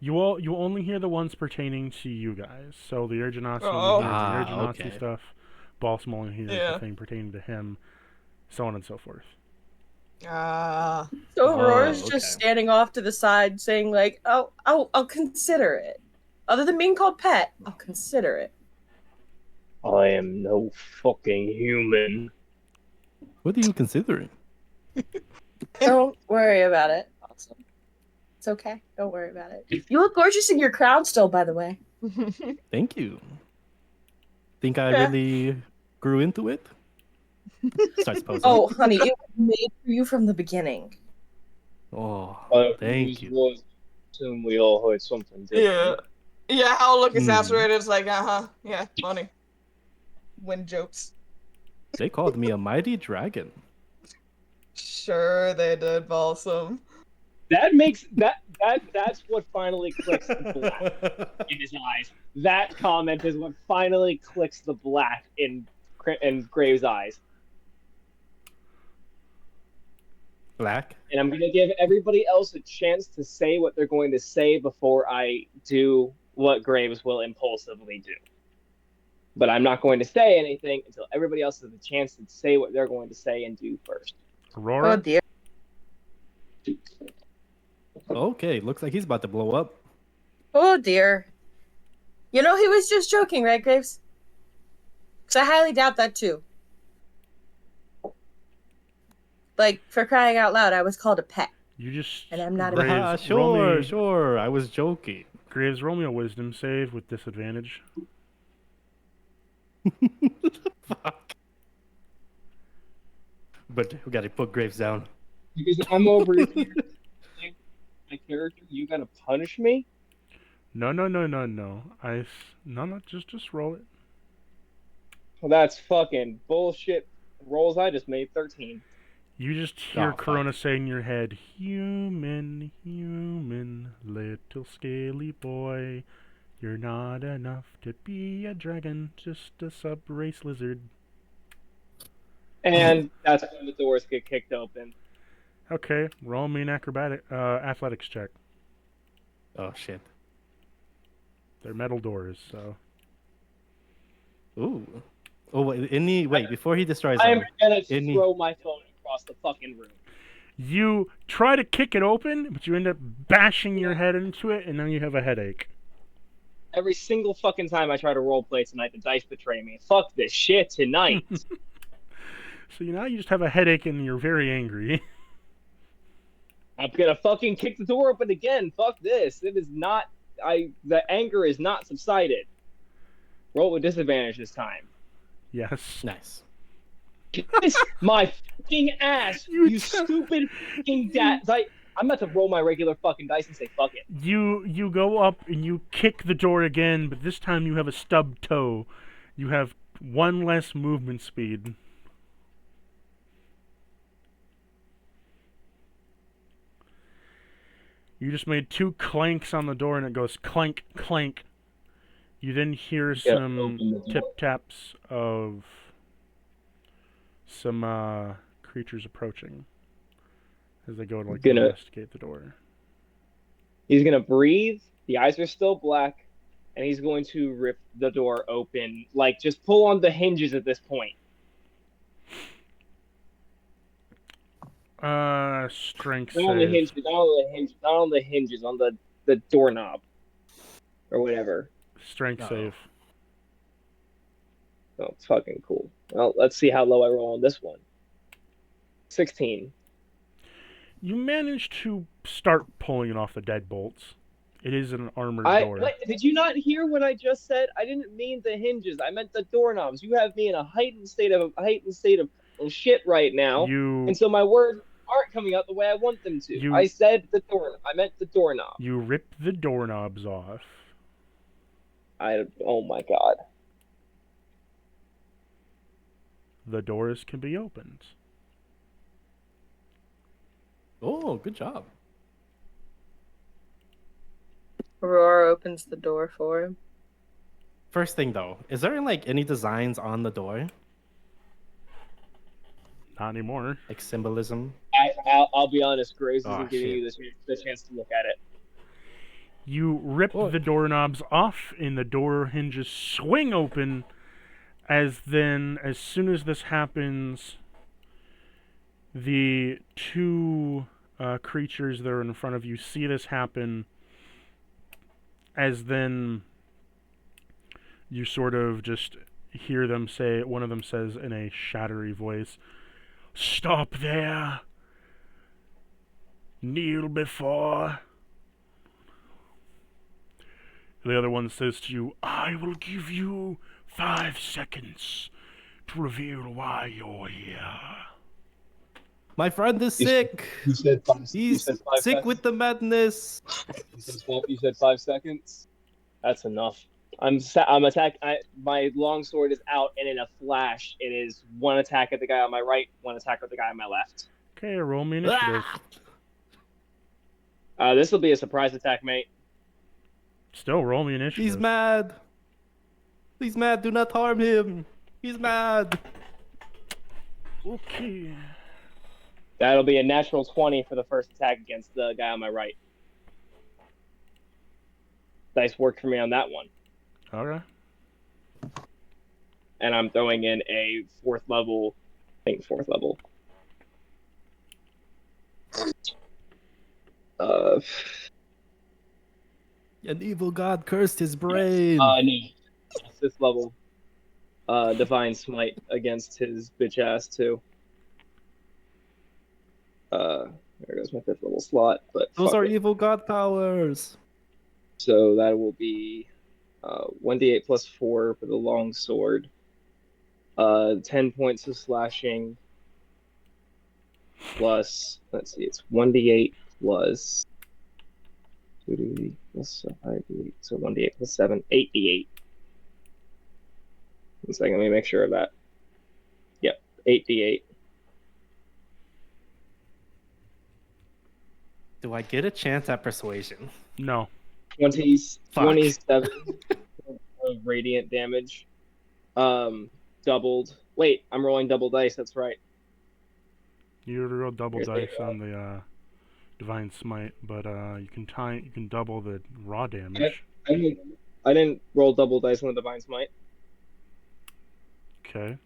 You only hear the ones pertaining to you guys. So the Urgenasi Oh. only hears the Urgenasi Okay. stuff. Balsam only hears Yeah. the thing pertaining to him. So on and so forth. Ah. So Oh, Aurora's okay. just standing off to the side saying like, oh, I'll consider it. Other than being called pet, I'll consider it. I am no fucking human. What are you considering? Don't worry about it. Awesome. It's okay. Don't worry about it. You look gorgeous in your crown still, by the way. Thank you. Think I Yeah. really grew into it? Starts posing. Oh, honey, it was made for you from the beginning. Oh, But thank these you. was soon we all heard something Yeah. different. Yeah, how look Hmm. exasperated. It's like, yeah, funny. When jokes. They called me a mighty dragon. Sure, they did, Balsam. That makes that's what finally clicks the black in his eyes. That comment is what finally clicks the black in Graves' eyes. Black? And I'm gonna give everybody else a chance to say what they're going to say before I do what Graves will impulsively do. But I'm not going to say anything until everybody else has a chance to say what they're going to say and do first. Aurora? Oh dear. Okay, looks like he's about to blow up. Oh dear. You know he was just joking, right, Graves? Because I highly doubt that too. Like, for crying out loud, I was called a pet. You just... And I'm not a- Graves, Sure. I was joking. Graves, roll me a wisdom save with disadvantage. Fuck. But we gotta put Graves down. Because I'm over here. My character, you gonna punish me? No. Just roll it. Well, that's fucking bullshit rolls. I just made 13. You just hear Oh, fuck. Corona say in your head, human, little scaly boy. You're not enough to be a dragon, just a sub-race lizard. And that's when the doors get kicked open. Okay, roll me an athletics check. Oh shit. They're metal doors, so... Ooh. Oh wait, before he destroys I'm them. gonna Any- throw my phone across the fucking room. You try to kick it open, but you end up bashing your head into it, and then you have a headache. Every single fucking time I try to roleplay tonight, the dice betray me. Fuck this shit tonight. So now you just have a headache and you're very angry. I'm gonna fucking kick the door open again. Fuck this. It is not. The anger is not subsided. Roll with disadvantage this time. Yes. Nice. Kiss my fucking ass, you stupid fucking dad. I'm about to roll my regular fucking dice and say fuck it. You go up and you kick the door again, but this time you have a stub toe. You have one less movement speed. You just made 2 clanks on the door and it goes clank, clank. You then hear some open the door. tip-taps of some creatures approaching as they go to investigate the door. He's gonna breathe. The eyes are still black, and he's going to rip the door open. Like, just pull on the hinges at this point. Strength Not on the save. hinges. Not on the hinges. On the doorknob, or whatever. Strength save. Oh, fucking cool. Well, let's see how low I roll on this one. 16. You manage to start pulling it off the deadbolts. It is an armored door. Did you not hear what I just said? I didn't mean the hinges. I meant the doorknobs. You have me in a heightened state of shit right now, and so my words aren't coming out the way I want them to. I said the door. I meant the doorknob. You rip the doorknobs off. Oh my god. the doors can be opened. Oh, good job. Aurora opens the door for him. First thing though, is there like any designs on the door? Not anymore. Like symbolism? I'll be honest, Grace Oh, isn't giving shit. you the chance to look at it. You rip Oh. the doorknobs off, and the door hinges swing open. As soon as this happens, the two creatures that are in front of you see this happen. As then you sort of just hear them say, one of them says in a shattery voice, "Stop there. Kneel before." The other one says to you, "I will give you 5 seconds to reveal why you're here." My friend is You s- sick. You said five. You He's said 5 sick seconds. with the madness. You said 5 seconds. That's enough. I'm attack. My longsword is out, and in a flash, it is one attack at the guy on my right, one attack at the guy on my left. Okay, roll me initiative. This will be a surprise attack, mate. Still, roll me initiative. He's mad. He's mad. Do not harm him. He's mad. Okay. That'll be a natural 20 for the first attack against the guy on my right. Dice worked for me on that one. Okay. And I'm throwing in a 4th level. I think 4th level. An evil god cursed his brain. No. 5th level. Divine Smite against his bitch ass too. There goes my 5th level slot. But Those fuck are it. evil god powers. So that will be 1d8 plus 4 for the long sword. 10 points of slashing. Plus, let's see, it's 1d8 plus 2d8 plus 5d8. So 1d8 plus 7, 8d8. 1 second, let me make sure of that. Yep, 8d8. Do I get a chance at persuasion? No. 27 of radiant damage. Doubled. Wait, I'm rolling double dice, that's right. You roll double Here's the, dice on the divine smite, but you can double the raw damage. I didn't roll double dice on the divine smite. Okay.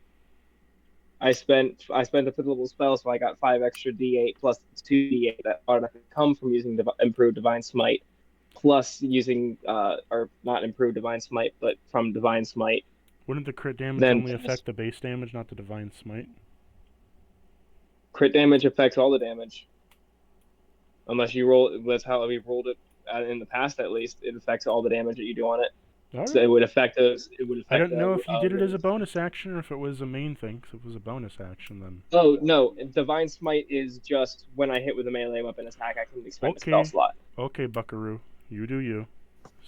I spent a 5th level spell, so I got 5 extra d8 plus 2d8 that automatically come from using improved divine smite, plus using or not improved divine smite, but from divine smite. Wouldn't the crit damage Then only affect the base damage, not the divine smite? Crit damage affects all the damage, unless you roll. That's how we've rolled it in the past. At least it affects all the damage that you do on it. All So right. it would affect us. It would affect. I don't know if you did it as a bonus action or if it was a main thing. Because if it was a bonus action, then Oh no! Divine smite is just when I hit with a melee weapon attack, I can expend a spell slot. okay, Buckaroo, you do you.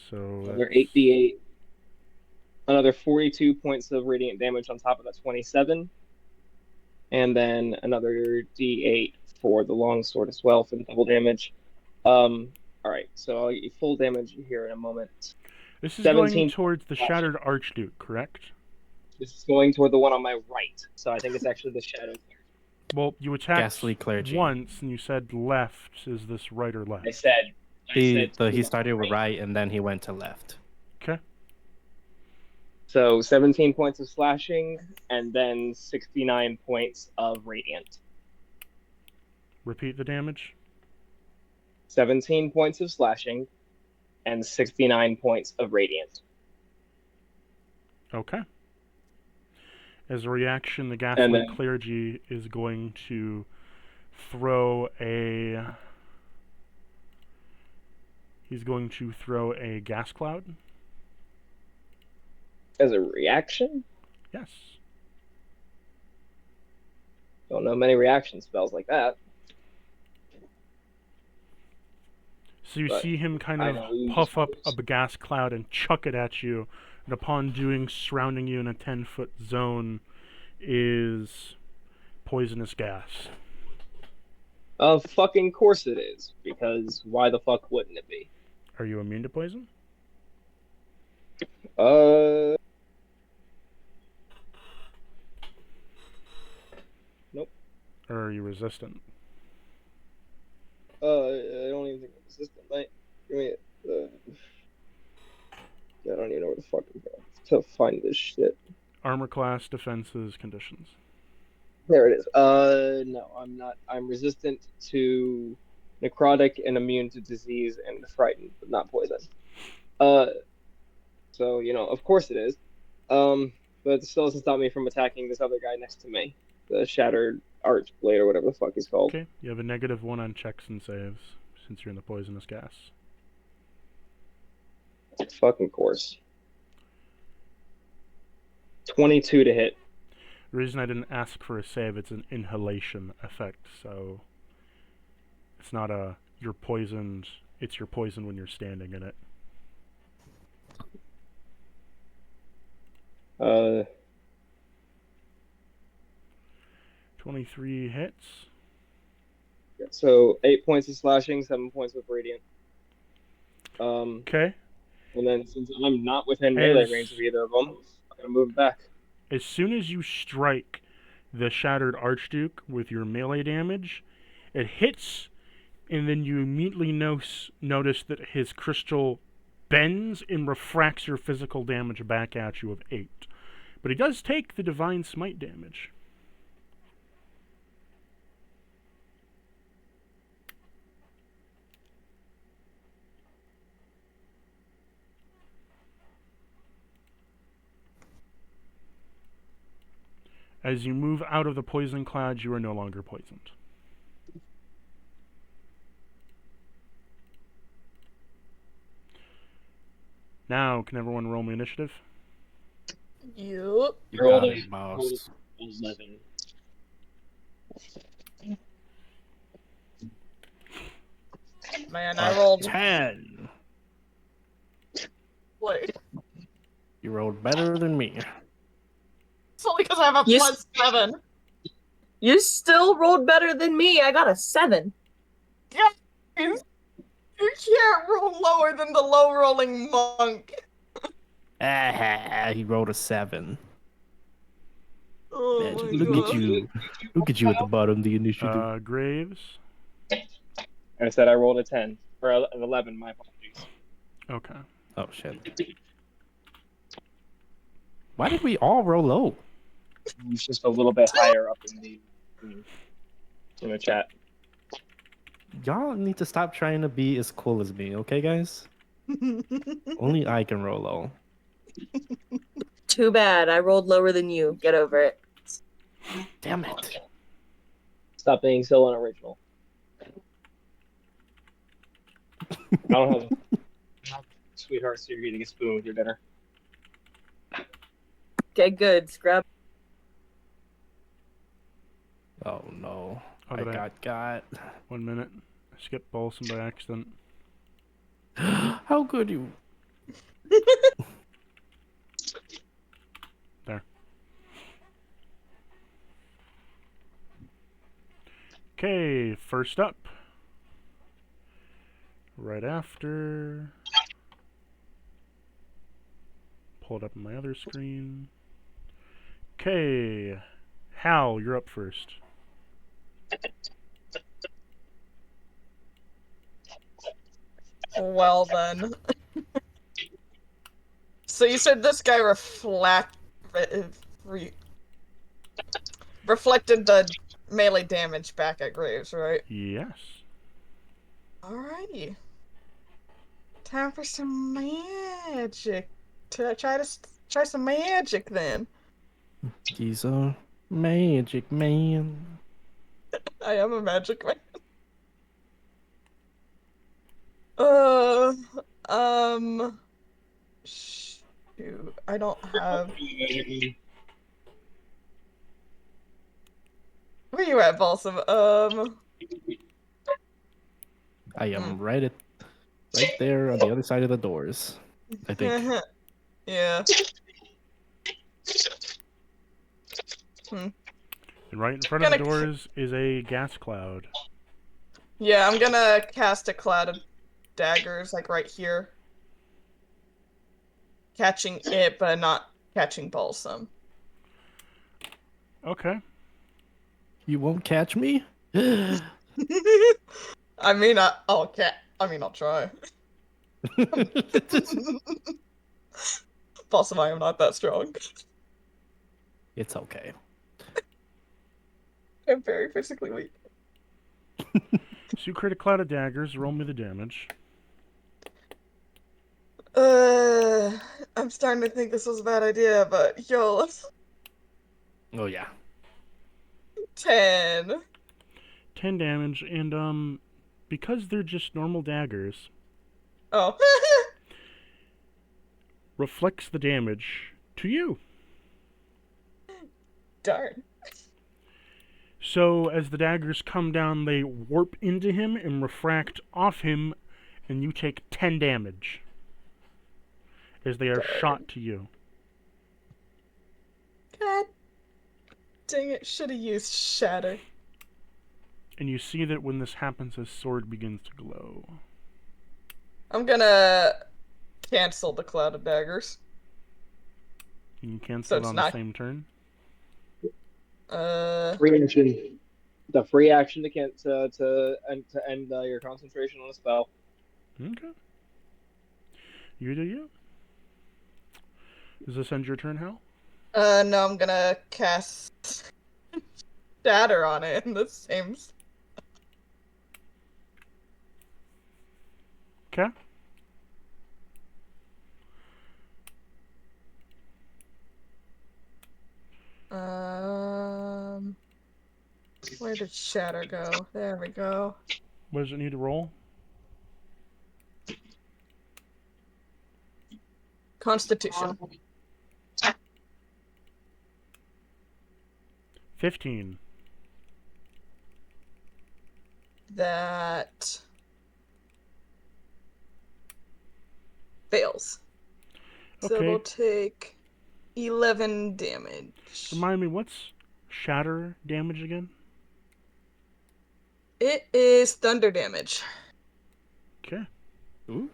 So Another 8d8, another 42 points of radiant damage on top of that 27, and then another d8 for the longsword as well for the double damage. All right, so I'll get you full damage here in a moment. this is 17 going towards the Shattered Archduke, correct? This is going toward the one on my right, so I think it's actually the shadow. Well, you attacked Ghastly clergy. once, and you said left. Is this right or left? I said He to started the with right and then he went to left. Okay. So 17 points of slashing, and then 69 points of radiant. Repeat the damage. 17 points of slashing, and 69 points of radiant. Okay. As a reaction, the Ghastly And then- Clergy is going to throw a... He's going to throw a gas cloud. As a reaction? Yes. Don't know many reaction spells like that. So you But see him kind I of know you puff just up noticed. a gas cloud and chuck it at you. And upon doing, surrounding you in a 10-foot zone, is poisonous gas. Of fucking course it is, because why the fuck wouldn't it be? Are you immune to poison? Nope. Or are you resistant? I don't even think I'm resistant, mate. Give me I don't even know where the fuck I'm going to find this shit. Armor class, defenses, conditions. There it is. No, I'm not. I'm resistant to necrotic and immune to disease and frightened, but not poison. So, of course it is. But it still doesn't stop me from attacking this other guy next to me. The Shattered Arch Blade or whatever the fuck he's called. Okay, you have a -1 on checks and saves, since you're in the poisonous gas. Fucking course. 22 to hit. The reason I didn't ask for a save, it's an inhalation effect, so it's not you're poisoned, it's your poison when you're standing in it. 23 hits. So 8 points of slashing, 7 points with radiant. Okay. And then since I'm not within melee range of either of them, I'm gonna move back. As soon as you strike the Shattered Archduke with your melee damage, it hits, and then you immediately notice that his crystal bends and refracts your physical damage back at you of 8. But he does take the Divine Smite damage. As you move out of the poison cloud, you are no longer poisoned. Now, can everyone roll me initiative? Yup. You got it, boss. 11. Man, I rolled 10. Wait. You rolled better than me. It's only because I have a You +7. You still rolled better than me. I got a 7. Yeah, you can't roll lower than the low rolling monk. He rolled a 7. Oh Man, my look God. at you. Look at you at the bottom of the initiative. Graves. I said I rolled a 10. Or an 11, my apologies. Okay. Oh, shit. Why did we all roll low? He's just a little bit higher up in the chat. Y'all need to stop trying to be as cool as me, okay, guys? Only I can roll low. Too bad. I rolled lower than you. Get over it. Damn it. Stop being so unoriginal. I don't have sweetheart, so you're getting a spoon with your dinner. Okay, good. Scrub. Oh, no. Oh, I did I- got. 1 minute. I skipped Bolson by accident. How could you? There. Okay, first up. Right after. Pull it up on my other screen. Okay. Hal, you're up first. Well then. So you said this guy reflected the melee damage back at Graves, right? Yes. Alrighty. Time for some magic. Try some magic then. He's a magic man. I am a magic man. Shoot, I don't have. Where you at, Balsam? I am right there on the other side of the doors. I think. Yeah. And right in front of the doors is a gas cloud. Yeah, I'm gonna cast a cloud of daggers, like right here. Catching it, but not catching Balsam. Okay. You won't catch me? I mean, I'll try. Balsam, I am not that strong. It's okay. I'm very physically weak. So you create a cloud of daggers. Roll me the damage. I'm starting to think this was a bad idea, but yo, Oh yeah. 10. 10 damage, and because they're just normal daggers, Oh. reflects the damage to you. Darn. So as the daggers come down, they warp into him and refract off him, and you take 10 damage as they are shot to you. God dang it, should have used Shatter. And you see that when this happens, his sword begins to glow. I'm gonna cancel the Cloud of Daggers. You can cancel So it it's on not- the same turn. Free action. The free action to end your concentration on a spell. Okay. You do you. Does this end your turn, Hal? No, I'm gonna cast Shatter on it in the same. Okay. Where did Shatter go? There we go. What does it need to roll? Constitution. 15. That fails. So Okay. we'll take 11 damage. Remind me, what's shatter damage again? It is thunder damage. Okay. Ooh.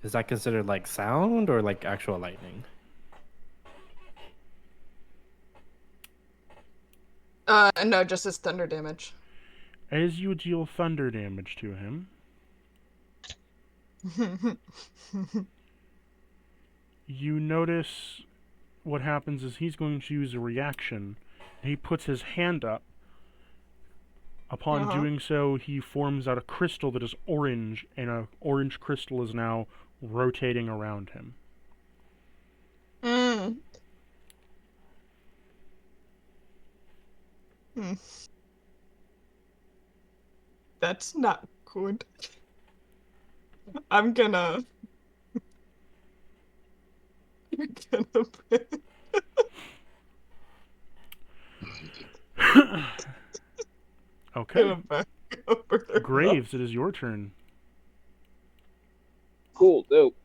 Is that considered like sound or like actual lightning? No, just as thunder damage. As you deal thunder damage to him, you notice what happens is he's going to use a reaction. He puts his hand up. Upon doing so, he forms out a crystal that is orange, and an orange crystal is now rotating around him. That's not good. I'm gonna... You're gonna... Okay. back over there. Graves, it is your turn. Cool, dope.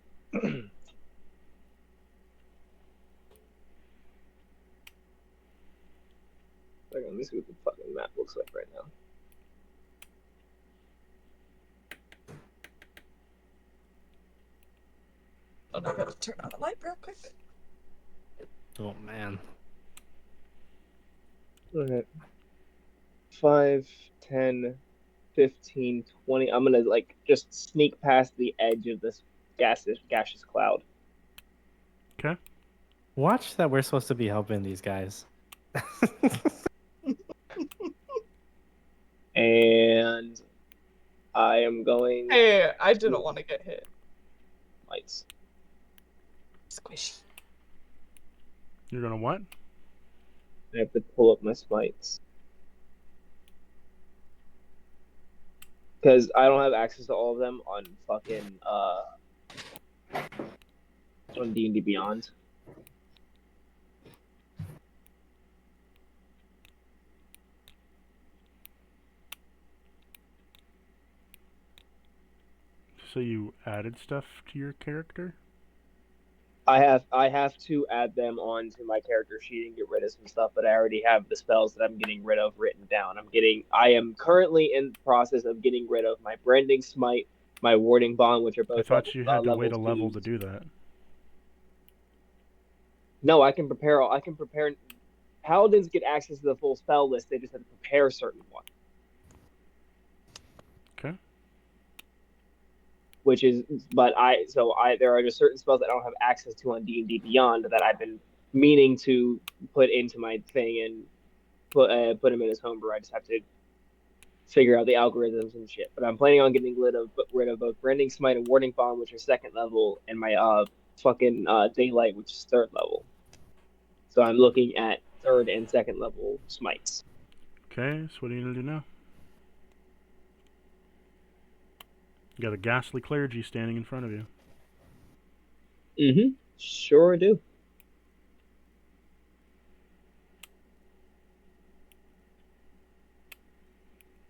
Let me see what the fucking map looks like right now. Oh, I gotta turn on the light real quick. Oh man. Okay. 5, 10, 15, 20. I'm gonna like just sneak past the edge of this gaseous cloud. Okay. Watch that we're supposed to be helping these guys. And I am going Hey, I didn't want to get hit. lights. Squishy. You're gonna what? I have to pull up my smites. Because I don't have access to all of them on fucking on D&D Beyond. So you added stuff to your character? I have to add them onto my character sheet and get rid of some stuff, but I already have the spells that I'm getting rid of written down. I am currently in the process of getting rid of my Branding Smite, my Warding Bond, which are I both thought you had to wait a level level 2s. to do that. No, I can prepare. Paladins get access to the full spell list. They just have to prepare certain ones. Okay. Which is, there are just certain spells that I don't have access to on D&D Beyond that I've been meaning to put into my thing and put them in as homebrew. I just have to figure out the algorithms and shit. But I'm planning on getting rid of both Branding Smite and Warding Bomb, which are 2nd level, and my Daylight, which is 3rd level. So I'm looking at 3rd and 2nd level smites. Okay, so what are you gonna do now? You got a ghastly clergy standing in front of you. Mm-hmm. Sure do.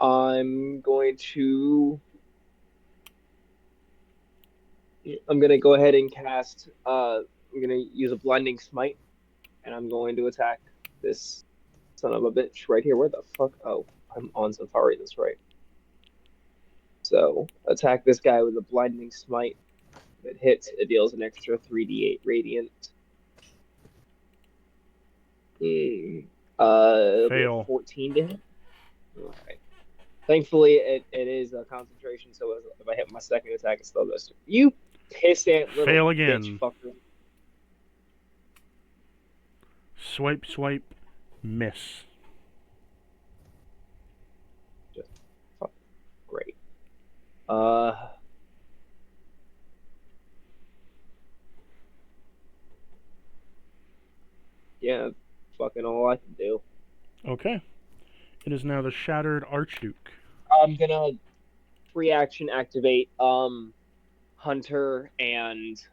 I'm going to go ahead and cast I'm gonna use a blinding smite, and I'm going to attack this son of a bitch right here. Where the fuck? Oh, I'm on Safari, that's right. So attack this guy with a blinding smite. If it hits, it deals an extra 3d8 radiant. Fail. 14 to hit. Okay. Thankfully, it is a concentration, so if I hit my second attack, it still goes to you. Pissant little Fail again. bitch fucker. Swipe, swipe, miss. Just fuck. Great. Yeah, fucking all I can do. Okay. It is now the Shattered Archduke. I'm gonna free action activate Hunter and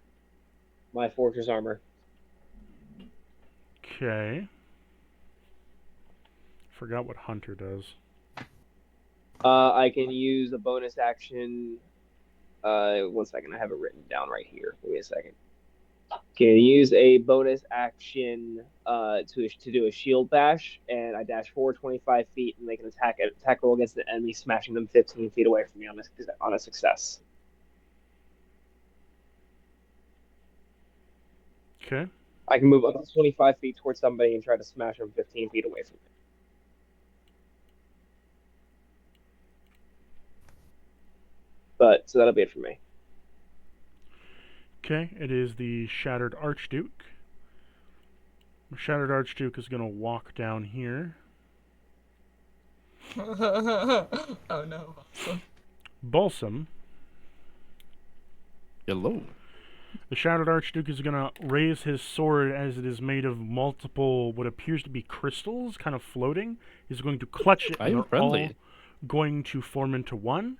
my Fortress Armor. Okay. Forgot what Hunter does. I can use a bonus action. 1 second, I have it written down right here. Give me a second. Can use a bonus action to do a shield bash, and I dash forward 25 feet and make an attack roll against the enemy, smashing them 15 feet away from me on a success. Okay. I can move up to 25 feet towards somebody and try to smash them 15 feet away from me. So that'll be it for me. Okay, it is the Shattered Archduke. The Shattered Archduke is going to walk down here. Oh no. Balsam. Hello. The Shattered Archduke is going to raise his sword as it is made of multiple, what appears to be crystals, kind of floating. He's going to clutch it, I and am they're friendly. all going to form into one.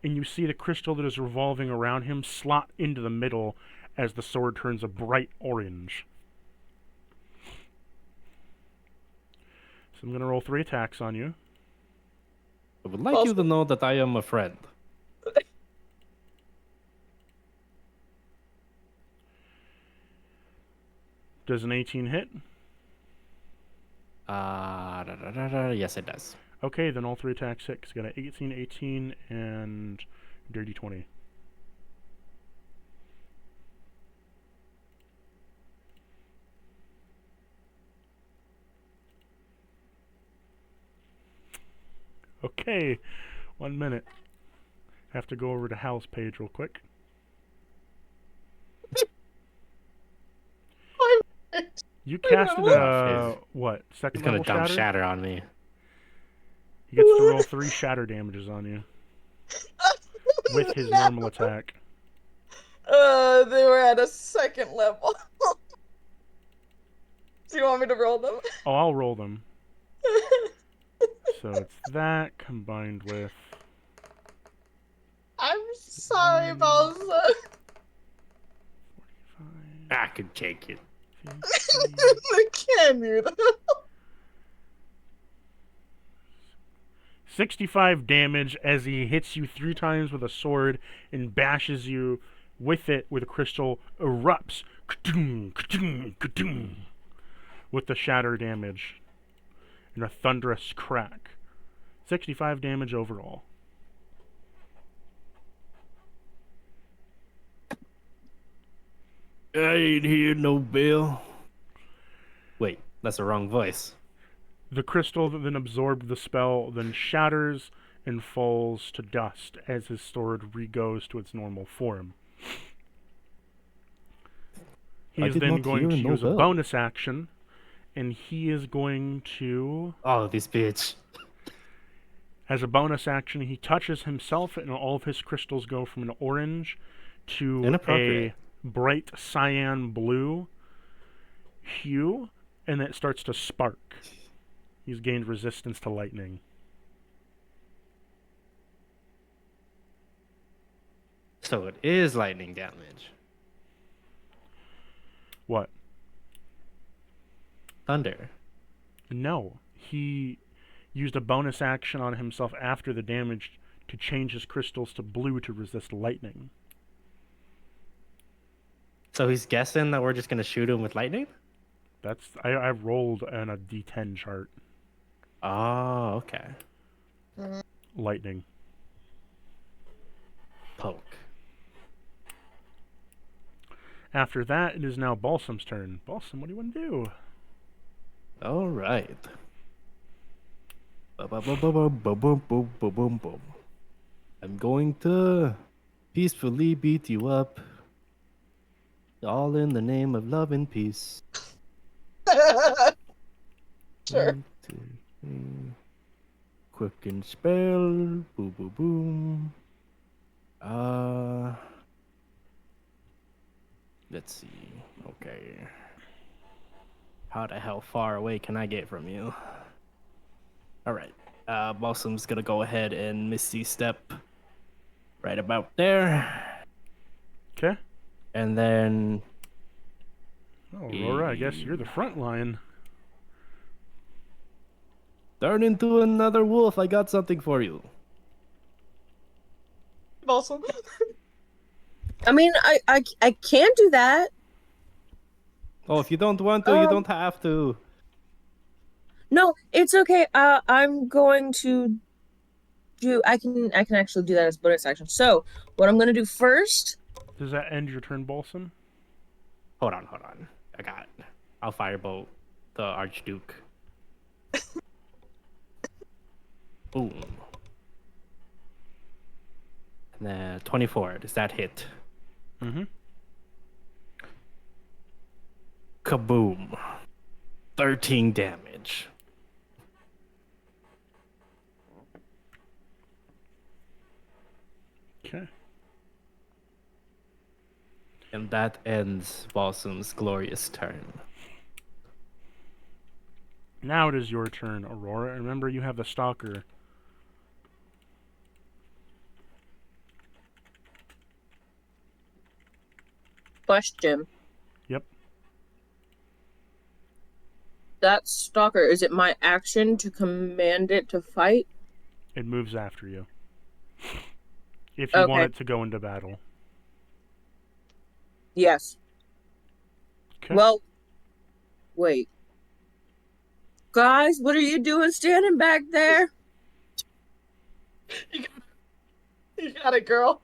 And you see the crystal that is revolving around him slot into the middle as the sword turns a bright orange. So I'm going to roll 3 attacks on you. I would like you to know that I am a friend. Does an 18 hit? Yes, it does. Okay, then all 3 attacks hit. 'Cause got an 18, 18, and dirty 20. Okay, 1 minute. Have to go over to Hal's page real quick. You casted what? He's Second gonna level dump shatter? shatter on me. He gets to roll 3 shatter damages on you. With his normal attack. They were at a 2nd level. Do you want me to roll them? Oh, I'll roll them. So it's that combined with... I'm sorry, Balsa. 45, I could take it. 50, I can't do that. 65 damage as he hits you 3 times with a sword and bashes you with it with a crystal, erupts, Ka-doom, ka-doom, ka-doom, with the shatter damage and a thunderous crack. 65 damage overall. I ain't hear no bell. Wait, that's the wrong voice. The crystal that then absorbed the spell then shatters and falls to dust as his sword re-goes to its normal form. He I is did then not going to hear no use a bell. bonus action, and he is going to, Oh, this bitch. as a bonus action, he touches himself, and all of his crystals go from an orange to a Inappropriate. bright cyan blue hue, and it starts to spark. He's gained resistance to lightning. So it is lightning damage. What? Thunder. No. He used a bonus action on himself after the damage to change his crystals to blue to resist lightning. So he's guessing that we're just gonna shoot him with lightning? That's I rolled on a D10 chart. Oh, okay. Lightning. Poke. After that, it is now Balsam's turn. Balsam, what do you want to do? All right. Ba-ba-ba-ba-ba-boom-boom-boom-boom-boom. I'm going to peacefully beat you up. All in the name of love and peace. Sure. 1, 2, 3. Quick and spell. Boom, boom, boom. Let's see. Okay. How the hell far away can I get from you? Alright. Balsam's gonna go ahead and Misty Step right about there. Okay. And then Oh, Aurora, I guess you're the front line. turn into another wolf. I got something for you. Awesome. I mean, I can do that. Oh, if you don't want to, you don't have to. No, it's okay. I'm going to do. I can actually do that as bonus action. So what I'm gonna do first. Does that end your turn, Balsam? Hold on. I got it. I'll firebolt the Archduke. Boom. And then 24. Does that hit? Mm-hmm. Kaboom. 13 damage. Okay. And that ends Balsam's glorious turn. Now it is your turn, Aurora. Remember, you have the Stalker. Question. Yep. That stalker, is it my action to command it to fight? It moves after you. If you want it to go into battle. Yes. Okay. Well, wait. Guys, what are you doing standing back there? You got it, girl.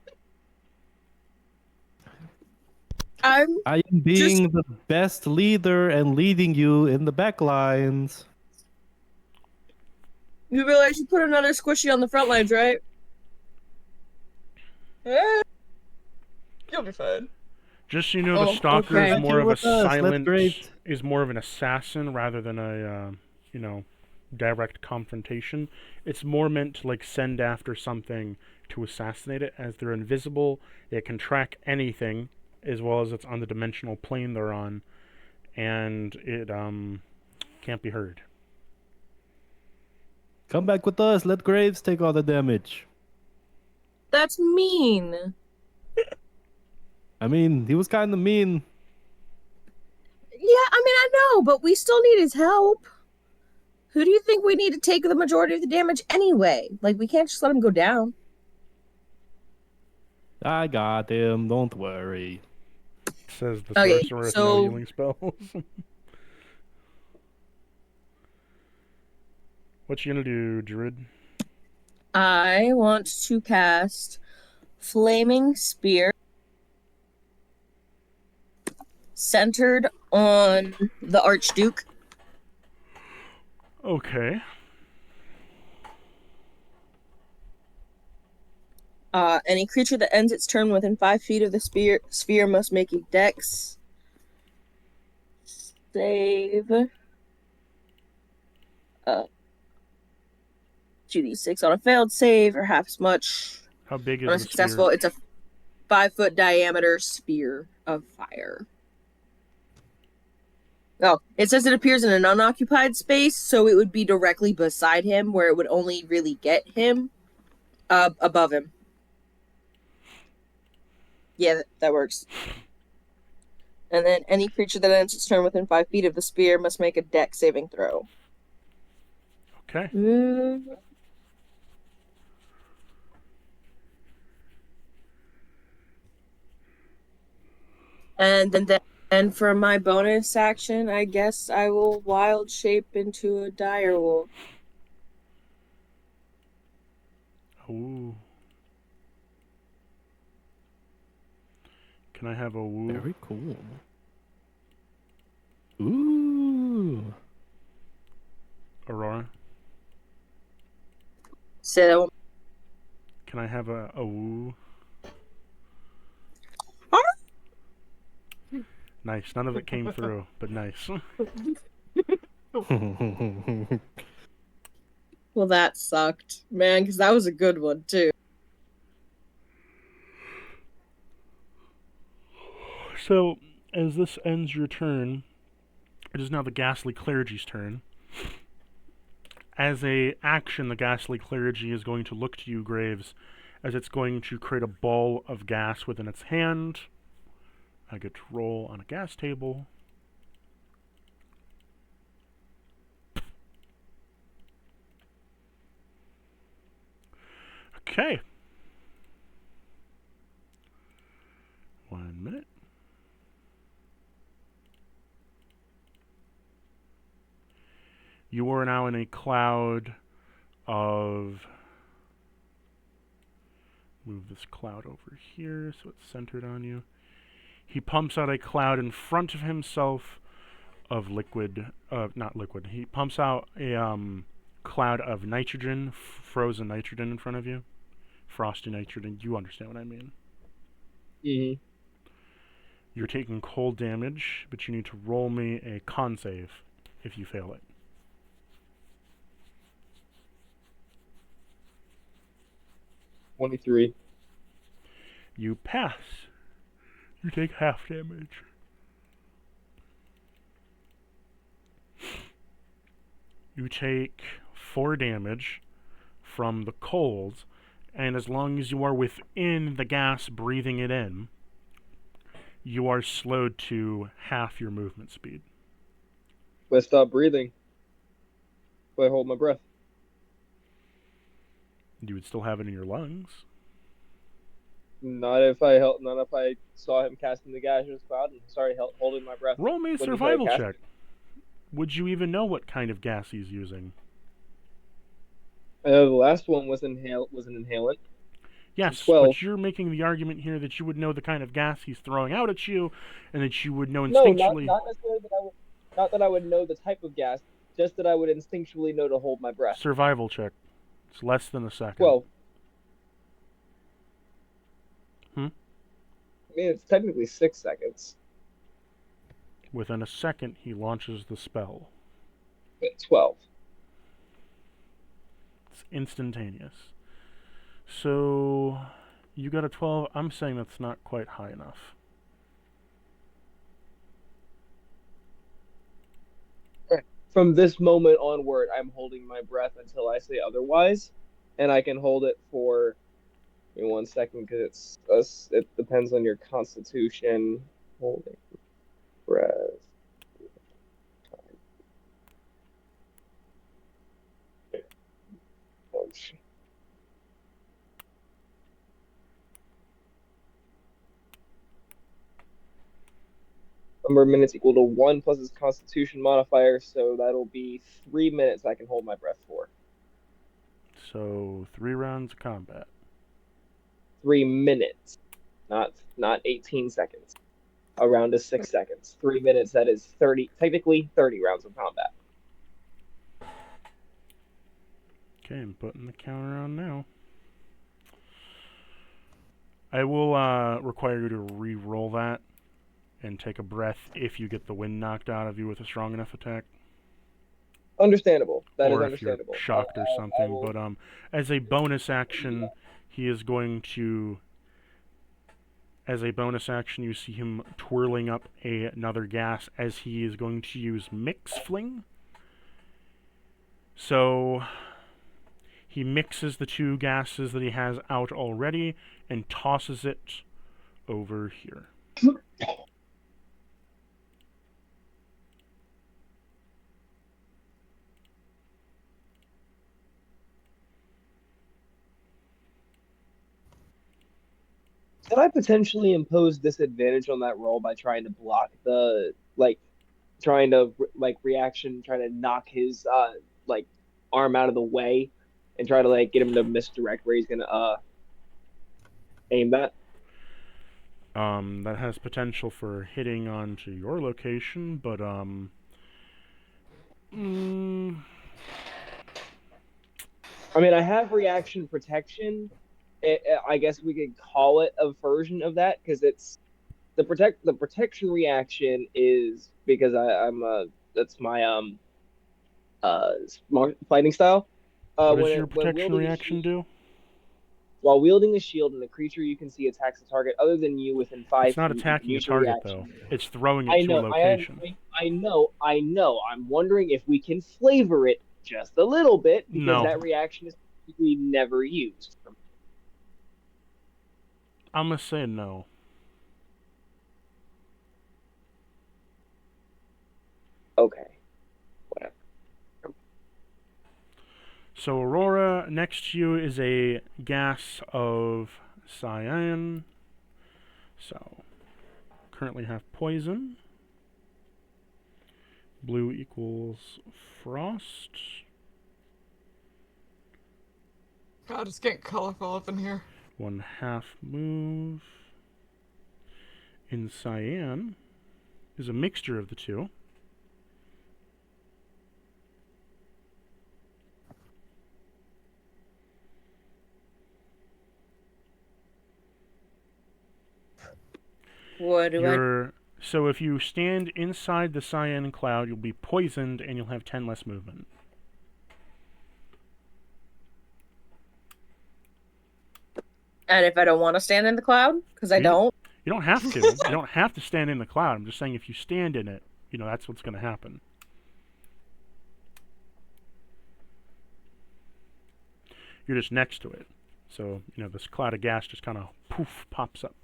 I am being the best leader and leading you in the back lines. You realize you put another squishy on the front lines, right? You'll be fine. Just so you know, the Stalker okay. is more of a With us, let's silent, great. is more of an assassin rather than a, direct confrontation. It's more meant to, send after something to assassinate it, as they're invisible. It can track anything, as well as it's on the dimensional plane they're on, and it, can't be heard. Come back with us. Let Graves take all the damage. That's mean. I mean, he was kind of mean. Yeah, I mean, I know, but we still need his help. Who do you think we need to take the majority of the damage anyway? We can't just let him go down. I got him. Don't worry. says the Okay, sorcerer with no so- healing spells. What you gonna do, Druid? I want to cast Flaming Spear centered on the Archduke. Okay. Any creature that ends its turn within 5 feet of the sphere must make a dex save. 2d6 on a failed save, or half as much How big on a is the successful. sphere? It's a 5-foot diameter sphere of fire. Oh, it says it appears in an unoccupied space, so it would be directly beside him, where it would only really get him. Above him. Yeah, that works. And then any creature that ends its turn within 5 feet of the spear must make a dex saving throw. Okay. And for my bonus action, I guess I will wild shape into a direwolf. Ooh. Can I have a woo? Very cool. Ooh. Aurora? So, Can I have a woo? Nice. None of it came through, but nice. well, that sucked, man, because that was a good one too. So, as this ends your turn, it is now the Ghastly Clergy's turn. As a action, the Ghastly Clergy is going to look to you, Graves, as it's going to create a ball of gas within its hand. I get to roll on a gas table. Okay. 1 minute. You are now in a cloud of... Move this cloud over here so it's centered on you. He pumps out a cloud in front of himself of liquid, not liquid. He pumps out a cloud of nitrogen, frozen nitrogen in front of you. Frosty nitrogen. You understand what I mean. Mm-hmm. You're taking cold damage, but you need to roll me a con save if you fail it. 23. You pass. You take half damage. You take 4 damage from the cold, and as long as you are within the gas breathing it in, you are slowed to half your movement speed. If I stop breathing, if I hold my breath. You would still have it in your lungs. Not if I saw him casting the gaseous cloud and started holding my breath. Roll me a when he started survival casting check. it. Would you even know what kind of gas he's using? I know the last one was an inhalant. Yes, 12. but you're making the argument here that you would know the kind of gas he's throwing out at you, and that you would know No, instinctually. not necessarily that I would. Not that I would know the type of gas, just that I would instinctually know to hold my breath. Survival check. It's less than a second. 12. Hmm? I mean, it's technically 6 seconds. Within a second, he launches the spell. But 12. It's instantaneous. So, you got a 12. I'm saying that's not quite high enough. From this moment onward, I'm holding my breath until I say otherwise, and I can hold it for 1 second because it depends on your constitution. Holding breath. Number of minutes equal to 1 plus his constitution modifier, so that'll be 3 minutes I can hold my breath for. So 3 rounds of combat. 3 minutes, not 18 seconds. A round is 6 seconds. 3 minutes, that is 30, technically 30 rounds of combat. Okay, I'm putting the counter on now. I will require you to re-roll that and take a breath if you get the wind knocked out of you with a strong enough attack. Understandable. That is or if understandable. you're shocked or something. But as a bonus action, he is going to... As a bonus action, you see him twirling up another gas as he is going to use Mix Fling. So he mixes the 2 gases that he has out already and tosses it over here. Could I potentially impose disadvantage on that roll by trying to block the, trying to, reaction, trying to knock his, arm out of the way and try to, get him to misdirect where he's gonna, aim that? That has potential for hitting onto your location, but, I mean, I have reaction protection. I guess we could call it a version of that because it's the protection reaction is because that's my smart fighting style. what does your protection reaction do? While wielding a shield and a creature you can see attacks a target other than you within 5 It's not feet, attacking a target, though. It's throwing it I to know, a location. I know. I'm wondering if we can flavor it just a little bit because No. that reaction is typically never used. I'm going to say no. Okay. Whatever. So Aurora, next to you is a gas of cyan. So, currently have poison. Blue equals frost. God, it's getting colorful up in here. 1/2 move. In cyan is a mixture of the two. What do I... So if you stand inside the cyan cloud, you'll be poisoned and you'll have 10 less movement. And if I don't want to stand in the cloud, because I don't. You don't have to. You don't have to stand in the cloud. I'm just saying if you stand in it, that's what's going to happen. You're just next to it. So, this cloud of gas just kind of poof pops up.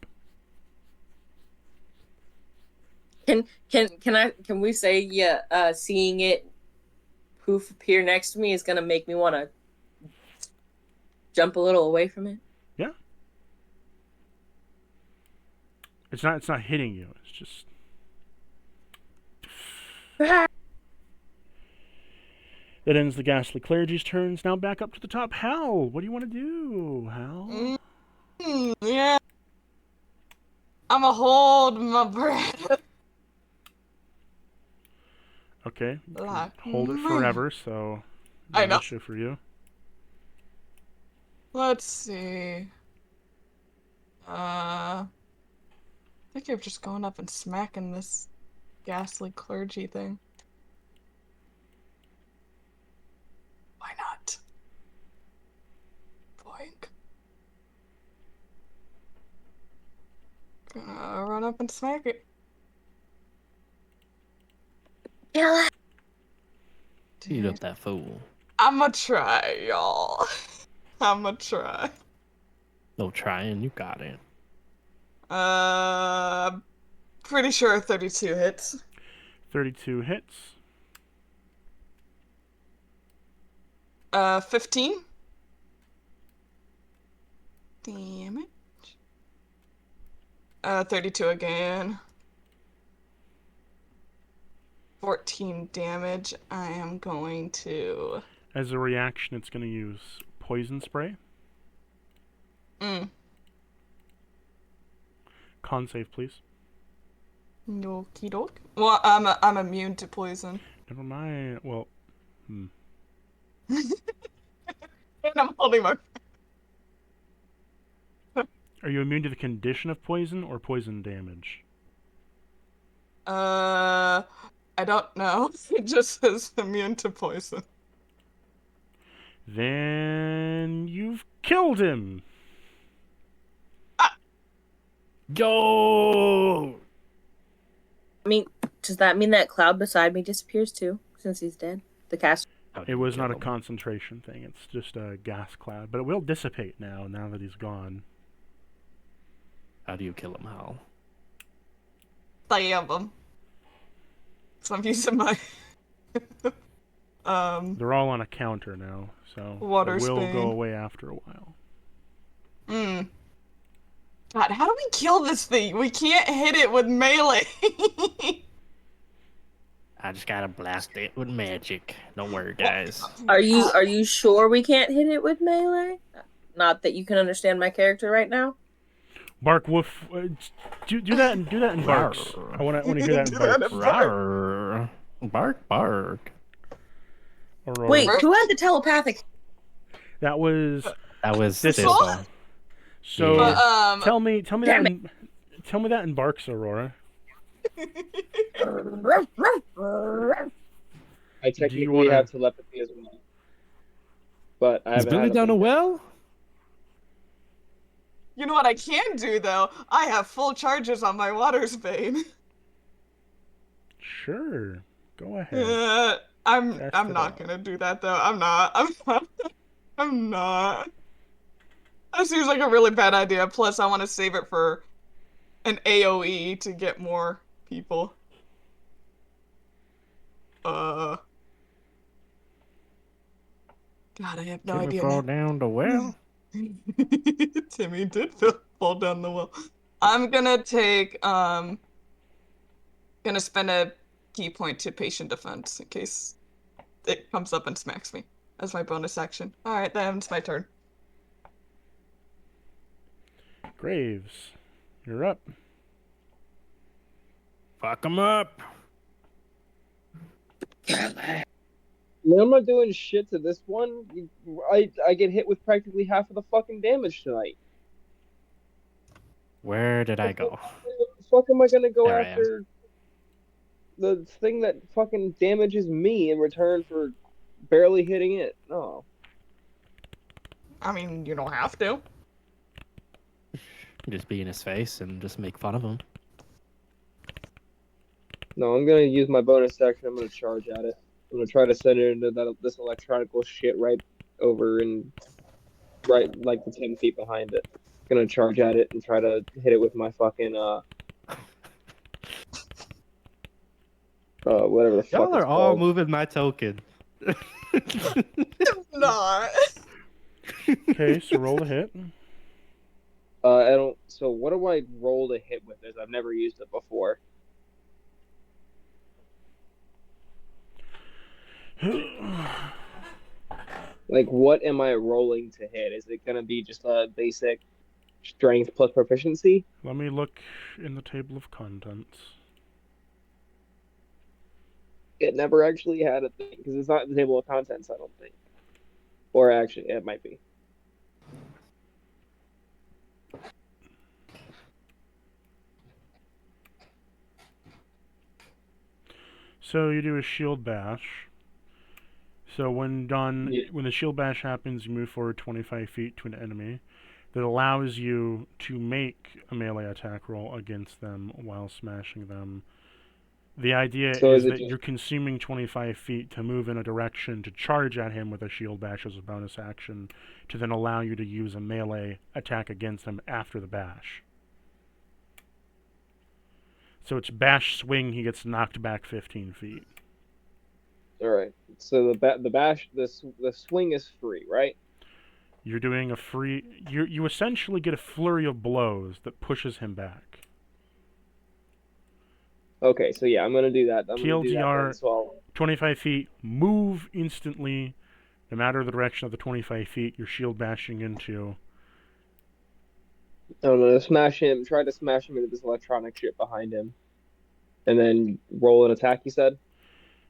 Can we say seeing it poof appear next to me is gonna make me want to jump a little away from it? Yeah. It's not hitting you. It's just that ends the ghastly clergy's turns. Now back up to the top. Hal, what do you want to do, Hal? Yeah. I'ma hold my breath. Okay. You Like, can hold it forever, so I no know. issue for you. Let's see. I think you're just going up and smacking this ghastly clergy thing. Why not? Boink. Gonna run up and smack it. Yeah. Eat up that fool. I'ma try, y'all. I'ma try. No trying, you got it. Pretty sure 32 hits. 32 hits. 15. Damage. 32 again. 14 damage. I am going to... As a reaction, it's going to use poison spray. Con save, please. Okie doke. Well, I'm immune to poison. Never mind. Well, And I'm holding my... are you immune to the condition of poison or poison damage? I don't know. It just says immune to poison. Then you've killed him. Go! I mean, does that mean that cloud beside me disappears too, since he's dead? The cast. It was not a concentration thing. It's just a gas cloud. But it will dissipate now that he's gone. How do you kill him, Hal? Stab them. So I'm using my... They're all on a counter now, so Water it will Spain. go away after a while. God, how do we kill this thing? We can't hit it with melee. I just gotta blast it with magic. Don't worry, guys. Are you sure we can't hit it with melee? Not that you can understand my character right now. Bark woof. Do that in barks. I want to hear that in barks. Rawr. Bark, bark. Aurora. Wait, who had the telepathic? That was This one. So But, tell me Damn that in barks, Aurora. I technically have telepathy as well. But I Is haven't Billy had down a well? You know what I can do, though? I have full charges on my water Spain. Sure. Go ahead. I'm Test it not out. gonna do that, though. I'm not. That seems like a really bad idea. Plus, I want to save it for an AoE to get more people. God, I have no idea. Fall Man. down the well? Timmy did fall down the well. I'm gonna take, gonna spend a key point to patient defense in case it comes up and smacks me as my bonus action. Alright, then it's my turn. Graves, you're up. Fuck him up. I'm not doing shit to this one. I get hit with practically half of the fucking damage tonight. Where did I go? The fuck am I gonna go There I am. after the thing that fucking damages me in return for barely hitting it? No. I mean, you don't have to. Just be in his face and just make fun of him. No, I'm gonna use my bonus action. I'm gonna charge at it. I'm gonna try to send it into this electronical shit right over and right like the 10 feet behind it. Gonna charge at it and try to hit it with my fucking whatever the fuck Y'all it's are all called. moving my token. Not. Okay, so roll a hit. I don't. So what do I roll to hit with this? I've never used it before. Like, what am I rolling to hit? Is it gonna be just a basic strength plus proficiency? Let me look in the table of contents. It never actually had a thing because it's not in the table of contents. I don't think. Or actually, it might be. So you do a shield bash. So when done, Yeah. when the shield bash happens, you move forward 25 feet to an enemy. That allows you to make a melee attack roll against them while smashing them. The idea So is is it that just- you're consuming 25 feet to move in a direction to charge at him with a shield bash as a bonus action, to then allow you to use a melee attack against him after the bash. So it's bash swing, he gets knocked back 15 feet. All right. So the swing is free, right? You're doing a free... You essentially get a flurry of blows that pushes him back. Okay, so yeah, I'm gonna do that. I'm gonna do that TLDR, then. So I'll 25 feet, move instantly, no matter the direction of the 25 feet you're shield bashing into. I'm gonna smash him. Try to smash him into this electronic shit behind him, and then roll an attack. You said.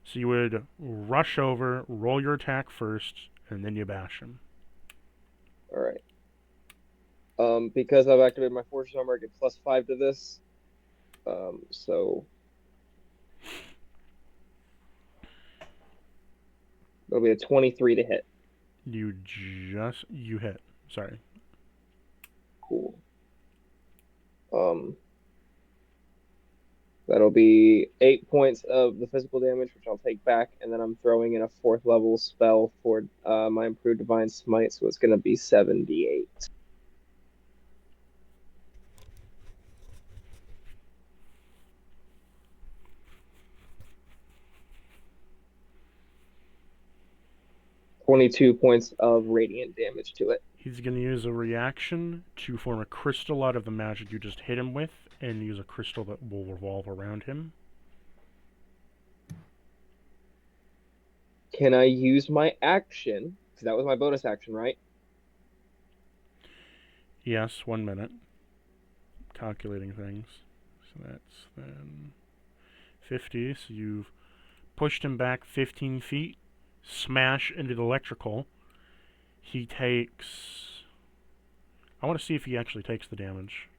So you would rush over, roll your attack first, and then you bash him. All right. Because I've activated my fortress armor, I get +5 to this. So it'll be a 23 to hit. You hit. Sorry. Cool. That'll be 8 points of the physical damage, which I'll take back, and then I'm throwing in a 4th level spell for my improved divine smite, so it's gonna be 78. $22 points of radiant damage to it. He's going to use a reaction to form a crystal out of the magic you just hit him with, and use a crystal that will revolve around him. Can I use my action? Because that was my bonus action, right? Yes, 1 minute. Calculating things. So that's then 50. So you've pushed him back 15 feet, smash into the electrical. He takes... I want to see if he actually takes the damage.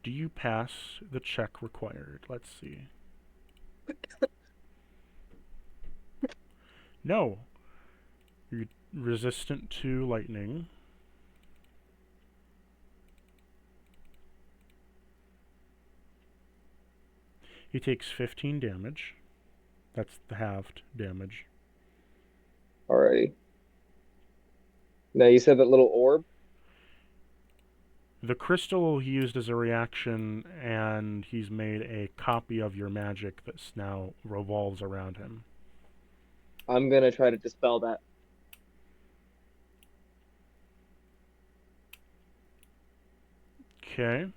Do you pass the check required? Let's see. No. You're resistant to lightning. He takes 15 damage. That's the halved damage. Alrighty. Now you said that little orb? The crystal he used as a reaction, and he's made a copy of your magic that now revolves around him. I'm gonna try to dispel that. Okay.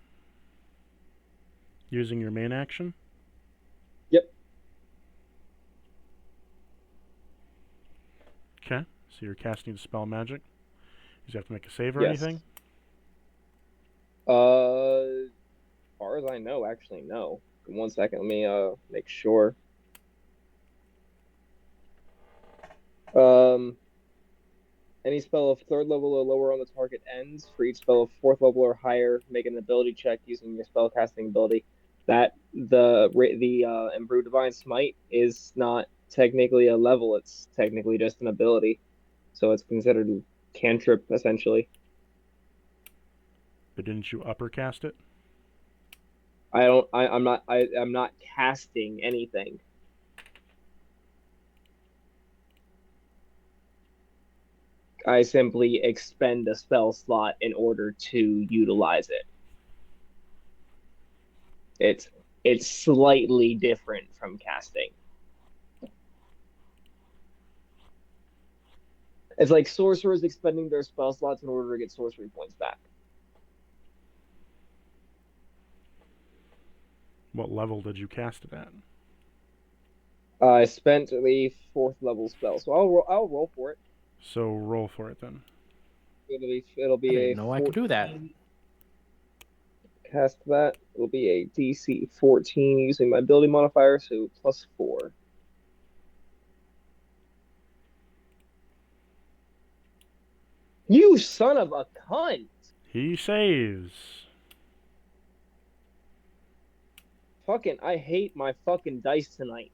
Using your main action? Yep. Okay. So you're casting Dispel Magic. You have to make a save or Yes. anything? As far as I know, actually, no. 1 second, let me make sure. Any spell of 3rd level or lower on the target ends. For each spell of 4th level or higher, make an ability check using your spell casting ability. That the improved divine smite is not technically a level; it's technically just an ability, so it's considered cantrip essentially. But didn't you uppercast it? I'm not casting anything. I simply expend a spell slot in order to utilize it. It's slightly different from casting. It's like sorcerers expending their spell slots in order to get sorcery points back. What level did you cast it at? I spent the 4th level spell, so I'll roll for it. So roll for it then. It'll be I a didn't know I could do that. 14. Cast that. It'll be a DC 14 using my ability modifier, so +4. You son of a cunt! He saves. Fucking, I hate my fucking dice tonight.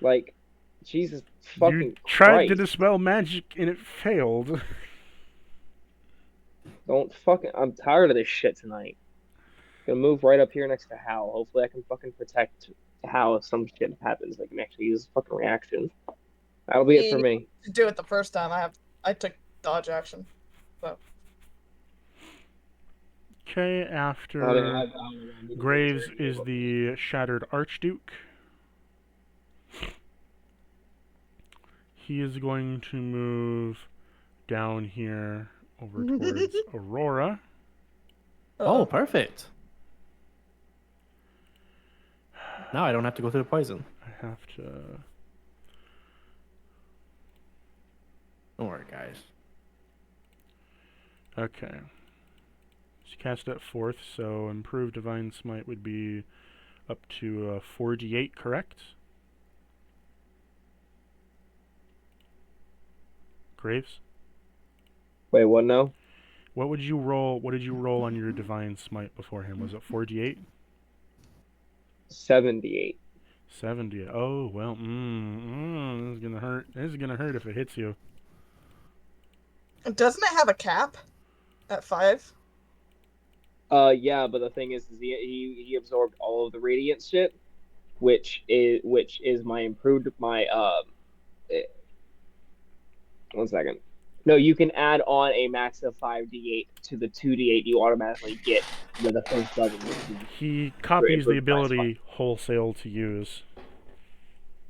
Like, Jesus fucking You tried to Christ. dispel magic and it failed. Don't fucking, I'm tired of this shit tonight. Gonna move right up here next to Hal. Hopefully I can fucking protect Hal if some shit happens. I can actually use a fucking reaction. That'll be it for me. To do it the first time, I took dodge action. So. Okay, after Graves is the Shattered Archduke. He is going to move down here over towards Aurora. Oh, perfect. Now I don't have to go through the poison. I have to. Don't worry, guys. Okay. She cast at 4th, so improved Divine Smite would be up to 4d8, correct? Graves? Wait, what now? What would you roll? What did you roll on your Divine Smite beforehand? Was it 4d8? 78. 70. Oh, well, this is gonna hurt. This is gonna hurt if it hits you. Doesn't it have a cap at 5? Yeah, but the thing is he absorbed all of the radiant shit, which is my improved eh, 1 second. No, you can add on a max of 5d8 to the 2d8 you automatically get with the first level. He copies the improved Divine ability wholesale to use.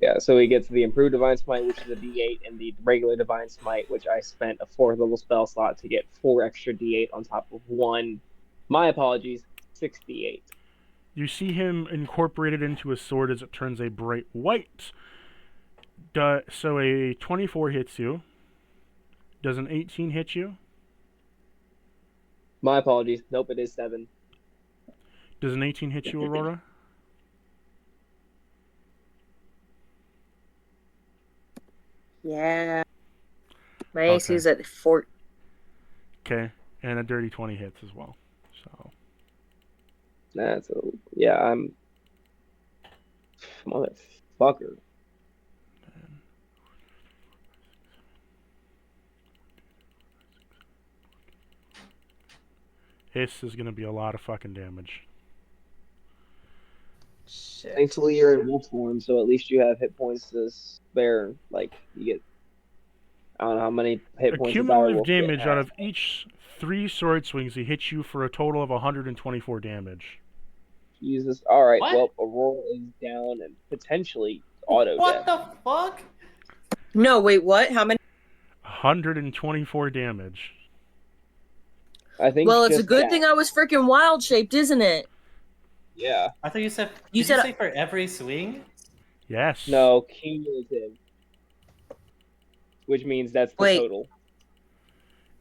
Yeah, so he gets the improved Divine Smite, which is a d8, and the regular Divine Smite, which I spent a 4th level spell slot to get 4 extra d8 on top of 1. My apologies, 6d8. You see him incorporated into a sword as it turns a bright white. So a 24 hits you. Does an 18 hit you? My apologies. Nope, it is 7. Does an 18 hit you, Aurora? Yeah. My AC is at 4. Okay, and a dirty 20 hits as well. So I'm motherfucker. Hiss is gonna be a lot of fucking damage. Shit. Thankfully, you're in wolf form, so at least you have hit points to spare. Like you get, I don't know how many hit points. Cumulative damage out of each 3 sword swings he hits you for a total of 124 damage. Jesus. All right. What? Well, Aurora is down and potentially auto What death. the fuck? No, wait, what? How many? 124 damage. I think. Well, it's a just good that. thing I was freaking wild shaped, isn't it? Yeah. I thought you said. You Did said- you say for every swing? Yes. No, cumulative. Which means that's the Wait. total.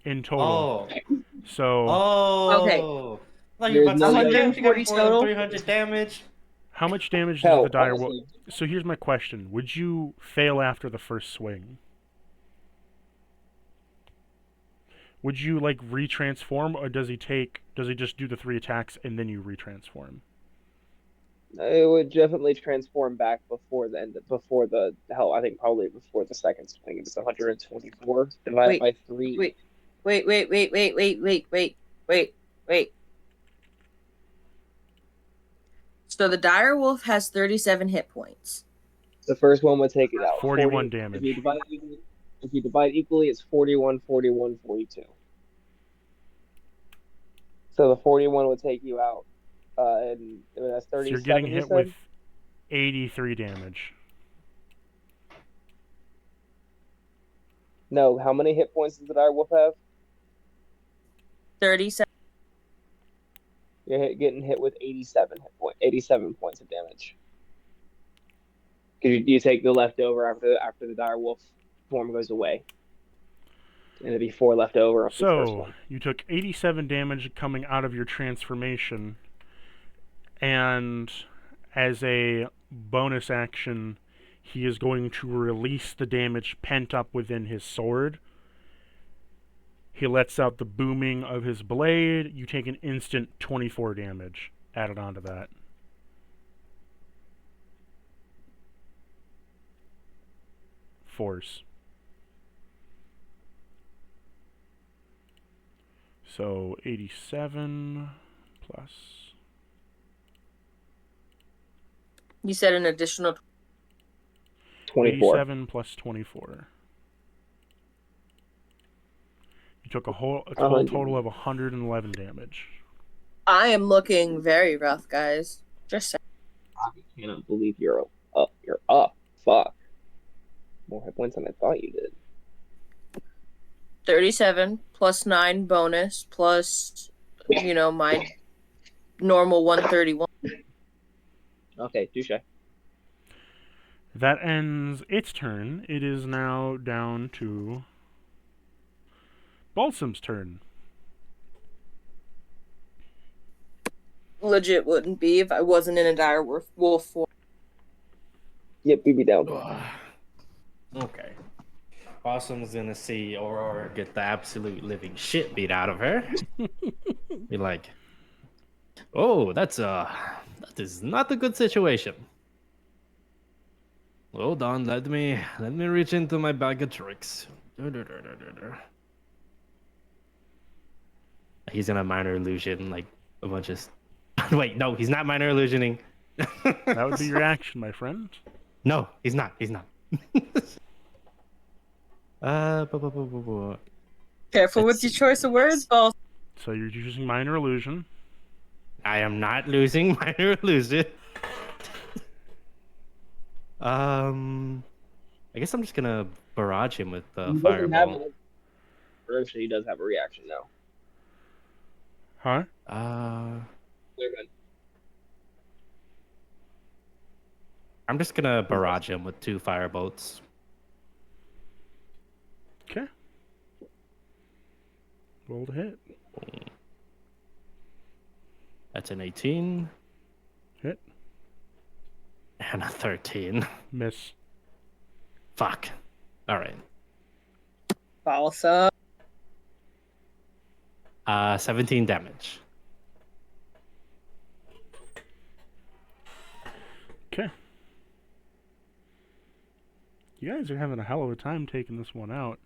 In total. Oh. So Oh. Like There's you're about no to say, way- yeah, if you got 140 more than total? 300 damage. how much damage Hell, does the dire wolf? honestly, So here's my question: would you fail after the first swing? Would you like retransform, or does he just do the 3 attacks and then you retransform? it would definitely transform back before the end. I think probably before the second swing. It's 124 divided Wait, by 3. Wait. So the dire wolf has 37 hit points. The first one would take it out. 41 If damage. you divide equally, it's 41, 41, 42. So the 41 would take you out, and that's So 37. you're getting you hit said? with 83 damage. No, how many hit points does the dire wolf have? 37. You're getting hit with 87 points of damage. Because you take the leftover after the dire wolf form goes away, and it'd be 4 left over after the first So one. you took 87 damage coming out of your transformation, and as a bonus action, he is going to release the damage pent up within his sword. He lets out the booming of his blade. You take an instant 24 damage added onto that. Force. So 87 plus. You said an additional. 24. 87 plus 24. You took a whole total of 111 damage. I am looking very rough, guys. Just saying. I cannot believe you're up. You're up. Fuck. More hit points than I thought you did. 37 plus 9 bonus plus, my normal 131. Okay, touche. That ends its turn. It is now down to Balsam's turn. Legit wouldn't be if I wasn't in a dire wolf form. Yep, we be down. Okay. Possum's gonna see Aurora get the absolute living shit beat out of her. Be like, oh, that is not a good situation. Hold on, let me reach into my bag of tricks. He's gonna minor illusion like a bunch of. Wait, no, he's not minor illusioning. That would be your action, my friend. No, he's not. He's not. Careful with Let's your see. choice of words, Balsam. So you're using minor illusion. I am not losing minor illusion. I guess I'm just gonna barrage him with the He doesn't have fireball. Or actually, he does have a reaction now. Huh? Clear gun. I'm just gonna barrage him with 2 firebolts. Okay. Roll to hit. That's an 18 Hit. and a 13. Miss. Fuck. All right. Balsam. 17 damage. Okay. You guys are having a hell of a time taking this one out,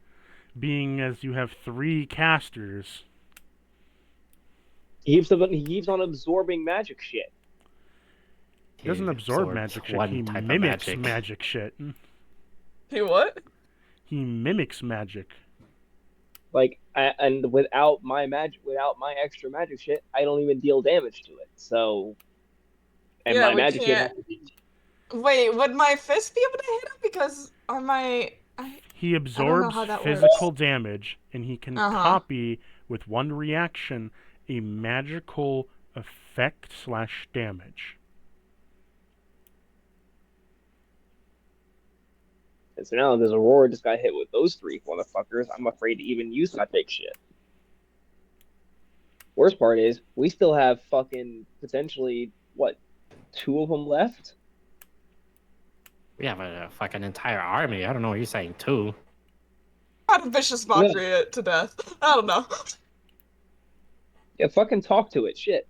being as you have 3 casters. He keeps on absorbing magic shit. He doesn't absorb absorbs magic shit. one He type of mimics magic. magic shit. Hey, what? He mimics magic. And without my extra magic shit, I don't even deal damage to it. So, and Yeah, my we magic shit. can't- Wait, would my fist be able to hit him? Because are my... He absorbs how that physical damage, and he can Uh-huh. copy with 1 reaction a magical effect / damage. And so now there's Aurora just got hit with those 3 motherfuckers. I'm afraid to even use my big shit. Worst part is we still have fucking potentially 2 of them left. We have a fucking entire army. I don't know what you're saying, 2. Had a vicious mockery to death. I don't know. Yeah, fucking talk to it. Shit.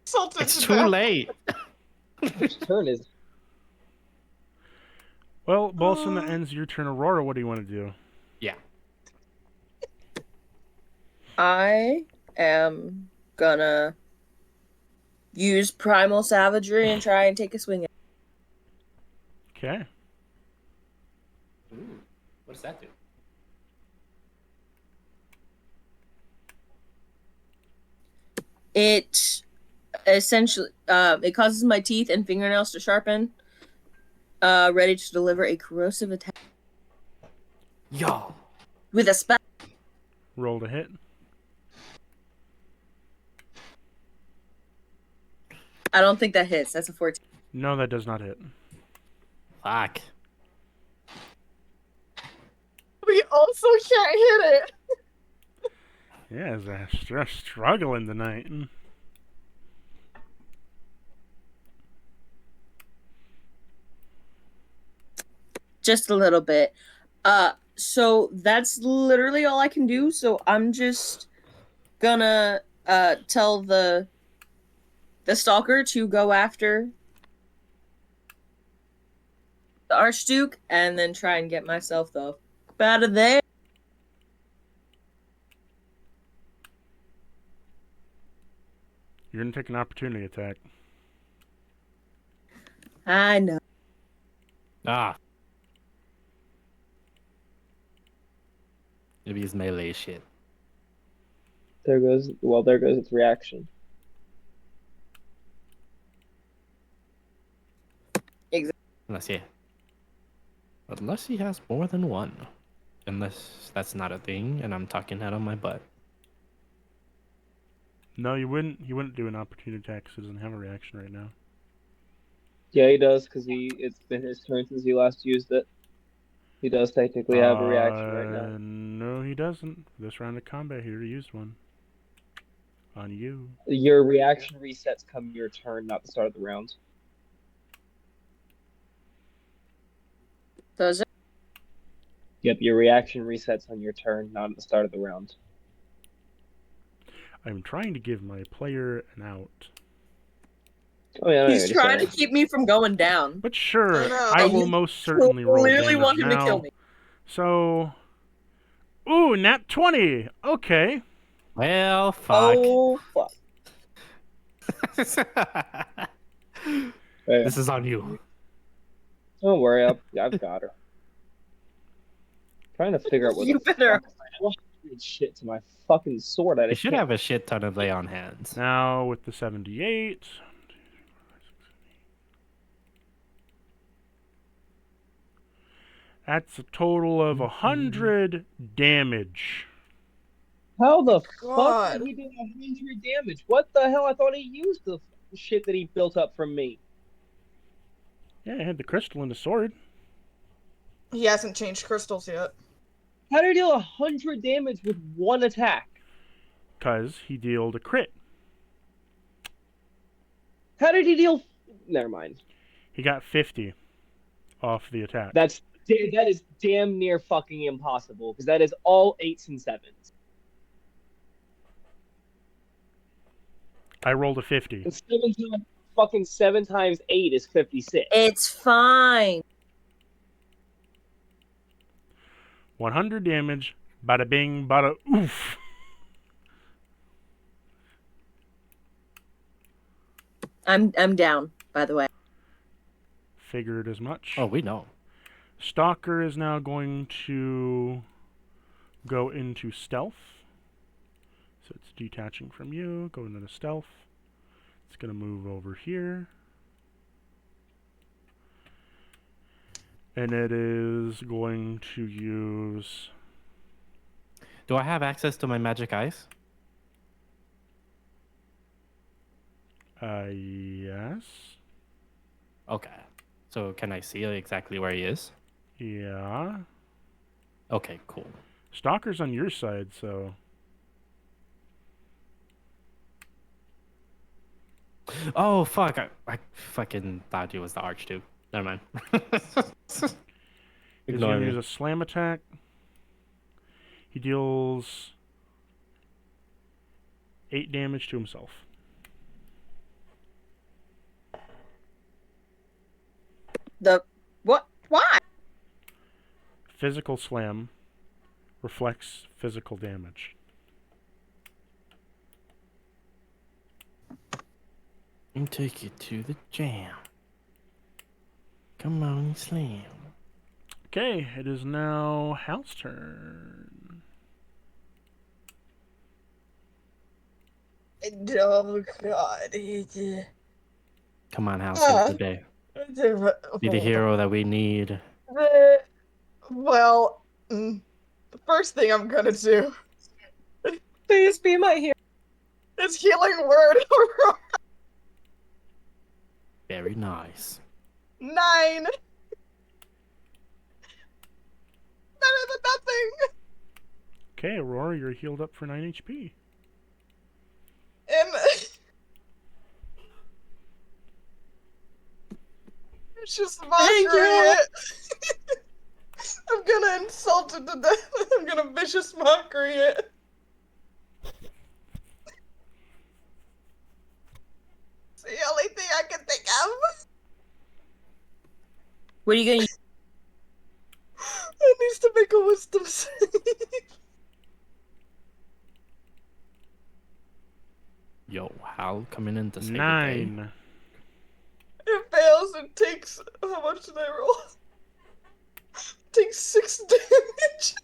Insulted It's to too death. late. Whose turn is? Well, Balsam, that ends your turn. Aurora, what do you want to do? Yeah. I am gonna use primal savagery and try and take a swing at Okay. Ooh, what does that do? it. Essentially, it causes my teeth and fingernails to sharpen, ready to deliver a corrosive attack Yo. with a spell. Roll to hit. I don't think that hits. That's a 14. No, that does not hit. Fuck. We also can't hit it. Yeah, they're struggling tonight. Just a little bit. So that's literally all I can do. So I'm just gonna tell the stalker to go after the Archduke and then try and get myself the f- out of there. You're going to take an opportunity attack. I know. Ah. Maybe it's melee shit. There goes its reaction. Unless he has more than one. Unless that's not a thing, and I'm talking out of my butt. No, you wouldn't. He wouldn't do an opportunity attack because he doesn't have a reaction right now. Yeah, he does, because it's been his turn since he last used it. He does technically have a reaction right now. No, he doesn't. This round of combat, he already used one. On you. Your reaction resets come your turn, not the start of the round. Does it? Yep, your reaction resets on your turn, not at the start of the round. I'm trying to give my player an out. Oh yeah, He's trying to keep me from going down. But sure, I know. I will most certainly roll Clearly damage want him now. to kill me. So, ooh, nat 20. Okay. Well, fuck. Oh fuck! Hey, This is on you. don't worry, I've got her. Trying to figure out what You the better- fuck I did shit to my fucking sword. You should have a shit ton of lay on hands. Now with the 78. That's a total of 100 damage. How the fuck God. did he do 100 damage? What the hell? I thought he used the shit that he built up from me. Yeah, I had the crystal in the sword. He hasn't changed crystals yet. How did he deal 100 damage with one attack? Because he dealt a crit. How did he deal? Never mind. He got 50 off the attack. That is damn near fucking impossible, because that is all 8s and 7s. I rolled a 50. And 7 times 8 is 56. It's fine. 100 damage. Bada bing, bada oof. I'm down, by the way. Figured as much. Oh, we know. Stalker is now going to go into stealth. So it's detaching from you, going into stealth. It's going to move over here. And it is going to use... Do I have access to my magic eyes? Yes. Okay. So can I see exactly where he is? Yeah. Okay, cool. Stalker's on your side, so... Oh, fuck. I fucking thought he was the Archduke. Never mind. He's Ignore going to me. use a slam attack. He deals 8 damage to himself. What? Why? Physical slam reflects physical damage. And take it to the jam. Come on, slam. Okay, it is now Hal's turn. Oh God. Come on, Hal, save the day. Be the hero that we need. Well, the first thing I'm gonna do Please be my hero. is healing word. Very nice. 9. Better than nothing. Okay, Aurora, you're healed up for 9 HP. And it's just mockery it. I'm gonna insult it to death. I'm gonna vicious mockery it. It's the only thing I can think of. What are you gonna use? It needs to make a wisdom save. Yo, Hal coming in to save the day. 9. It fails. It takes. How much did I roll? Takes 6 damage.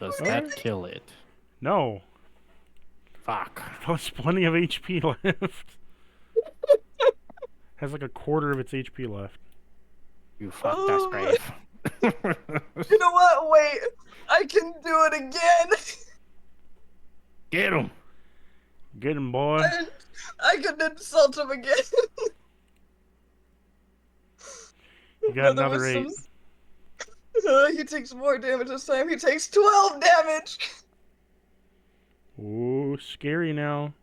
Does that kill it? No. Fuck. There's plenty of HP left. Has like a quarter of its HP left. You fucked us, Brave. You know what? Wait, I can do it again. Get him. Get him, boy. I can insult him again. You got another 8. He takes more damage this time. He takes 12 damage. Ooh, scary now.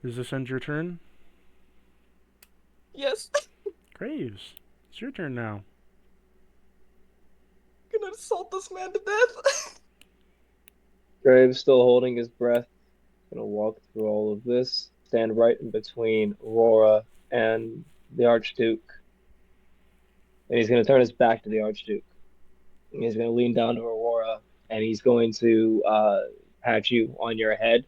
Does this end your turn? Yes. Graves, it's your turn now. I'm gonna insult this man to death. Graves still holding his breath. Gonna walk through all of this. Stand right in between Aurora and the Archduke. And he's gonna turn his back to the Archduke. And he's gonna lean down to Aurora, and he's going to pat you on your head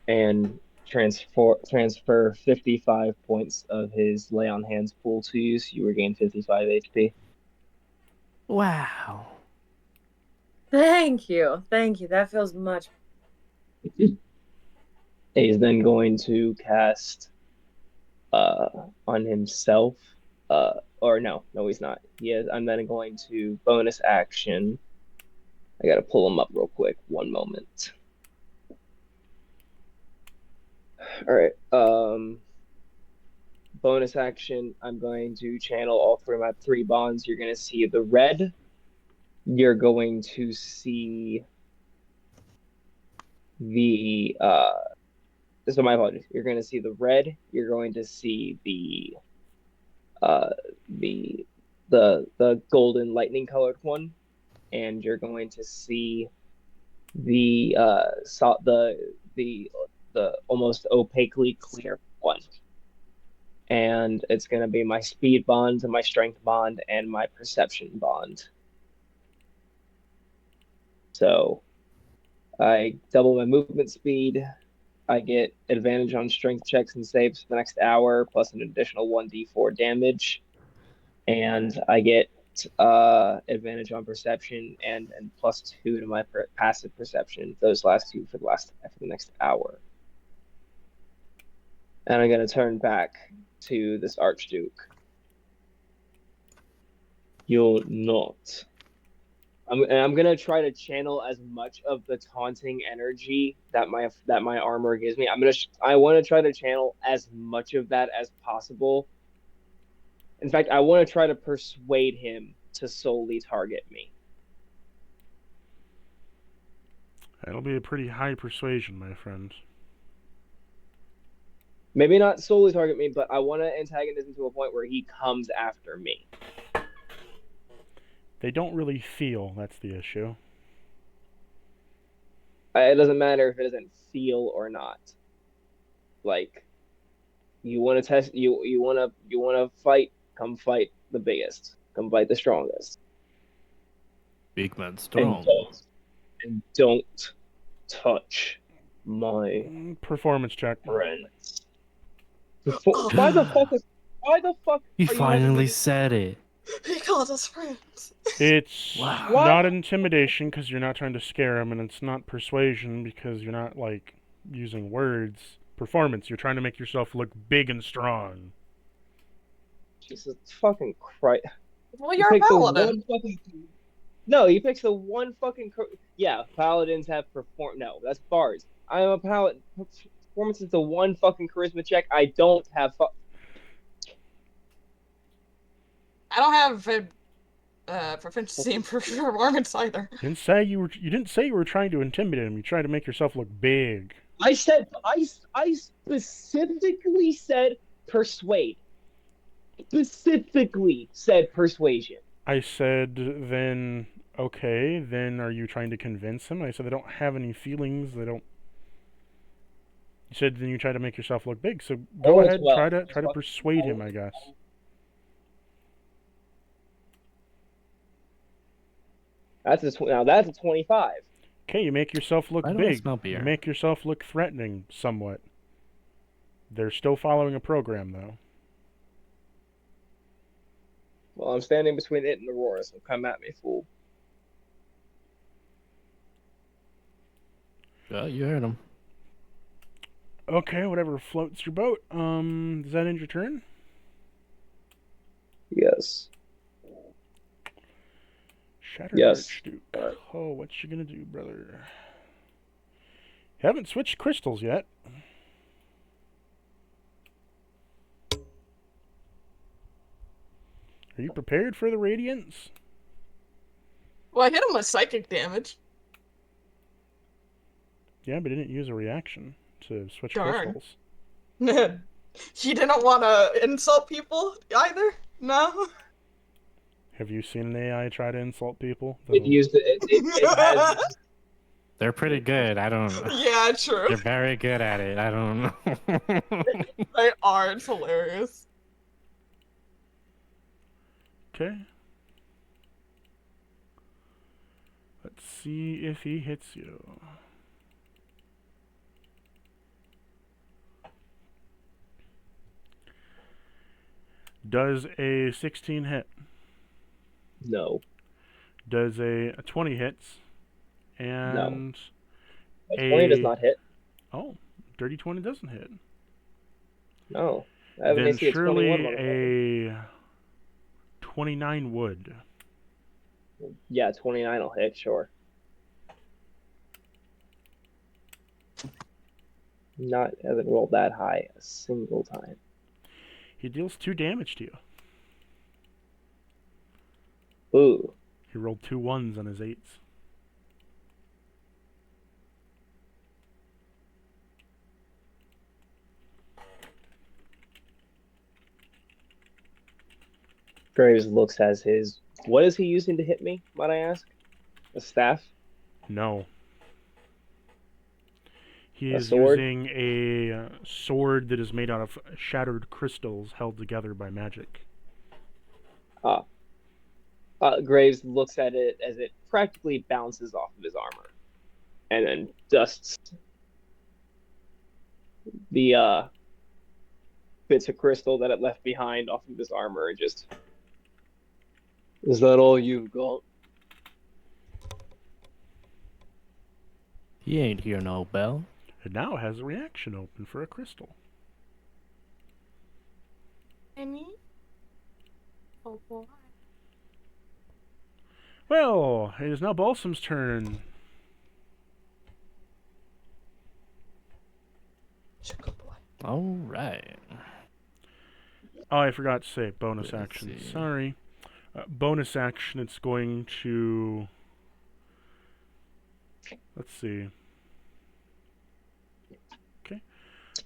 and transfer 55 points of his lay on hands pool to you, so you regain 55 HP. Wow. Thank you. Thank you. That feels much. He's then going to cast on himself. Or no, he's not. I'm then going to bonus action. I gotta pull him up real quick. One moment. All right. Bonus action. I'm going to channel all 3 of my 3 bonds. You're gonna see the red. You're going to see the so my apologies. You're going to see the red. You're going to see the golden lightning colored one, and you're going to see the almost opaquely clear one. And it's going to be my speed bond, my strength bond, and my perception bond. So I double my movement speed. I get advantage on strength checks and saves for the next hour, plus an additional 1d4 damage. And I get advantage on perception and plus 2 to my passive perception. Those last 2 for the next hour. And I'm going to turn back to this Archduke. You're not. I'm gonna try to channel as much of the taunting energy that my armor gives me. I want to try to channel as much of that as possible. In fact, I want to try to persuade him to solely target me. That'll be a pretty high persuasion, my friend. Maybe not solely target me, but I want to antagonize him to a point where he comes after me. They don't really feel, that's the issue. It doesn't matter if it doesn't feel or not. Like, you want to test, you want to fight, come fight the biggest. Come fight the strongest. Big man strong. And don't touch my performance check. friends. Why the fuck He are you finally said it. He called us friends. It's Wow. not intimidation because you're not trying to scare him, and it's not persuasion because you're not, like, using words. Performance, you're trying to make yourself look big and strong. Jesus fucking Christ. Well, you're a paladin. No, he picks the one fucking... Yeah, paladins have perform... No, that's bards. I'm a paladin. Performance is the one fucking charisma check I don't have... I don't have proficiency in performance either. You didn't say you were trying to intimidate him. You tried to make yourself look big. I specifically said persuade. Specifically said persuasion. I said, then, okay, then are you trying to convince him? I said, they don't have any feelings, they don't... You said, then you try to make yourself look big, so go ahead, try to persuade him, I guess. That's a 25. Okay, you make yourself look Why do I big. smell beer? You make yourself look threatening, somewhat. They're still following a program, though. Well, I'm standing between it and Aurora, so come at me, fool. Yeah, you heard him. Okay, whatever floats your boat. Does that end your turn? Yes. Shattered Yes. Archduke. Alright. Oh, what you gonna do, brother? Haven't switched crystals yet. Are you prepared for the radiance? Well, I hit him with psychic damage. Yeah, but he didn't use a reaction to switch Darn. crystals. He didn't want to insult people either? No? Have you seen an AI try to insult people? It used it has They're pretty good. I don't. Yeah, true. They're very good at it. I don't know. They are. It's hilarious. Okay. Let's see if he hits you. Does a 16 hit? no. Does a 20 hits? And A 20 does not hit. Oh, dirty 20 doesn't hit. No. I have an Then AC of 21. surely motherfucker. a 29 would. Yeah, 29 will hit, sure. Hasn't rolled that high a single time. He deals 2 damage to you. Ooh. He rolled 2 1s on his 8s. Graves looks as his. What is he using to hit me, might I ask? A staff? No. He A is sword? using a sword that is made out of shattered crystals held together by magic. Graves looks at it as it practically bounces off of his armor, and then dusts the bits of crystal that it left behind off of his armor, and just. Is that all you've got? He ain't here no bell. It now has a reaction open for a crystal. Any? Oh boy. Well, it is now Balsam's turn. Good boy. All right. Oh, I forgot to say bonus Let's action. see. Sorry. Bonus action, it's going to... Let's see. Okay.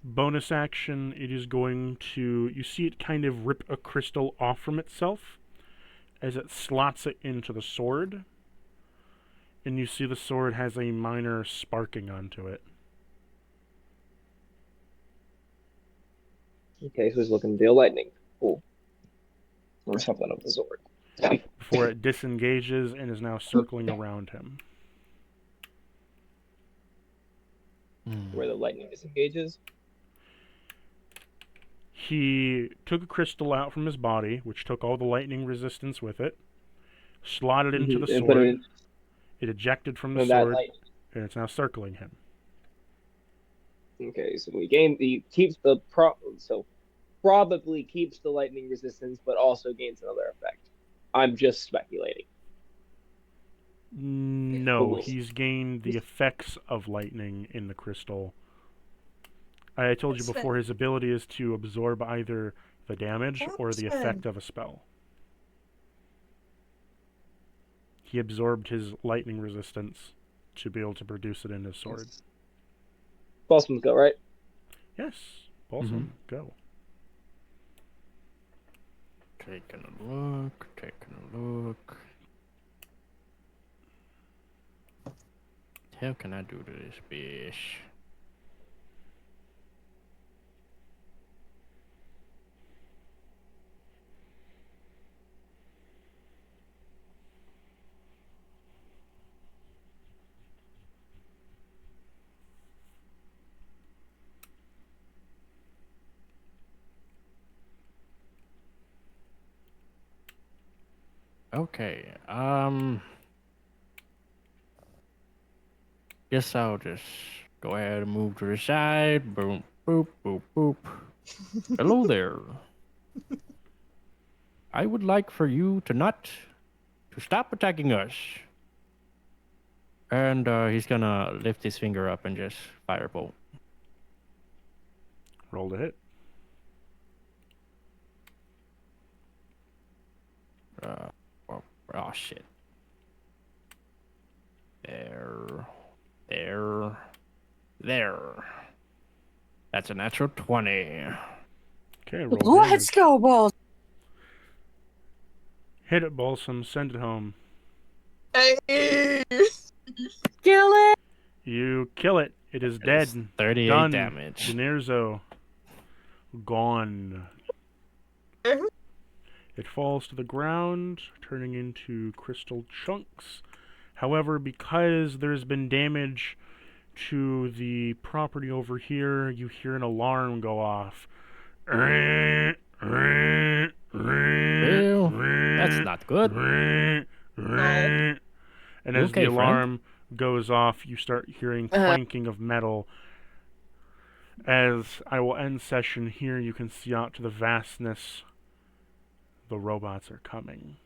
Bonus action, it is going to... You see it kind of rip a crystal off from itself as it slots it into the sword. And you see the sword has a minor sparking onto it. Okay, so he's looking to deal lightning. Cool. Or something of the sort. Before it disengages and is now circling around him. Where the lightning disengages. He took a crystal out from his body, which took all the lightning resistance with it, slotted it into the And put sword. it It ejected from the in that sword, light. and it's now circling him. Okay, so probably keeps the lightning resistance, but also gains another effect. I'm just speculating. No, he's gained the effects of lightning in the crystal. I told you before, his ability is to absorb either the damage or the effect of a spell. He absorbed his lightning resistance to be able to produce it in his sword. Balsam's go, right? Yes, Balsam, go. Taking a look. How can I do this, bitch? Okay, guess I'll just Go ahead and move to the side. Boom, boop, boop, boop. Hello there. I would like for you to stop attacking us. And he's gonna lift his finger up and just firebolt. Roll to hit. Oh shit. There. That's a natural 20. Okay, roll damage. Let's go, balls. Hit it, Balsam. Send it home. Hey! Kill it. You kill it. It is dead. 38 Done. damage. Dinerzo. Gone. It falls to the ground, turning into crystal chunks. However, because there's been damage to the property over here, you hear an alarm go off. Well, that's not good. And as okay, the alarm goes off, you start hearing clanking of metal. As I will end session here, you can see out to the vastness. The robots are coming.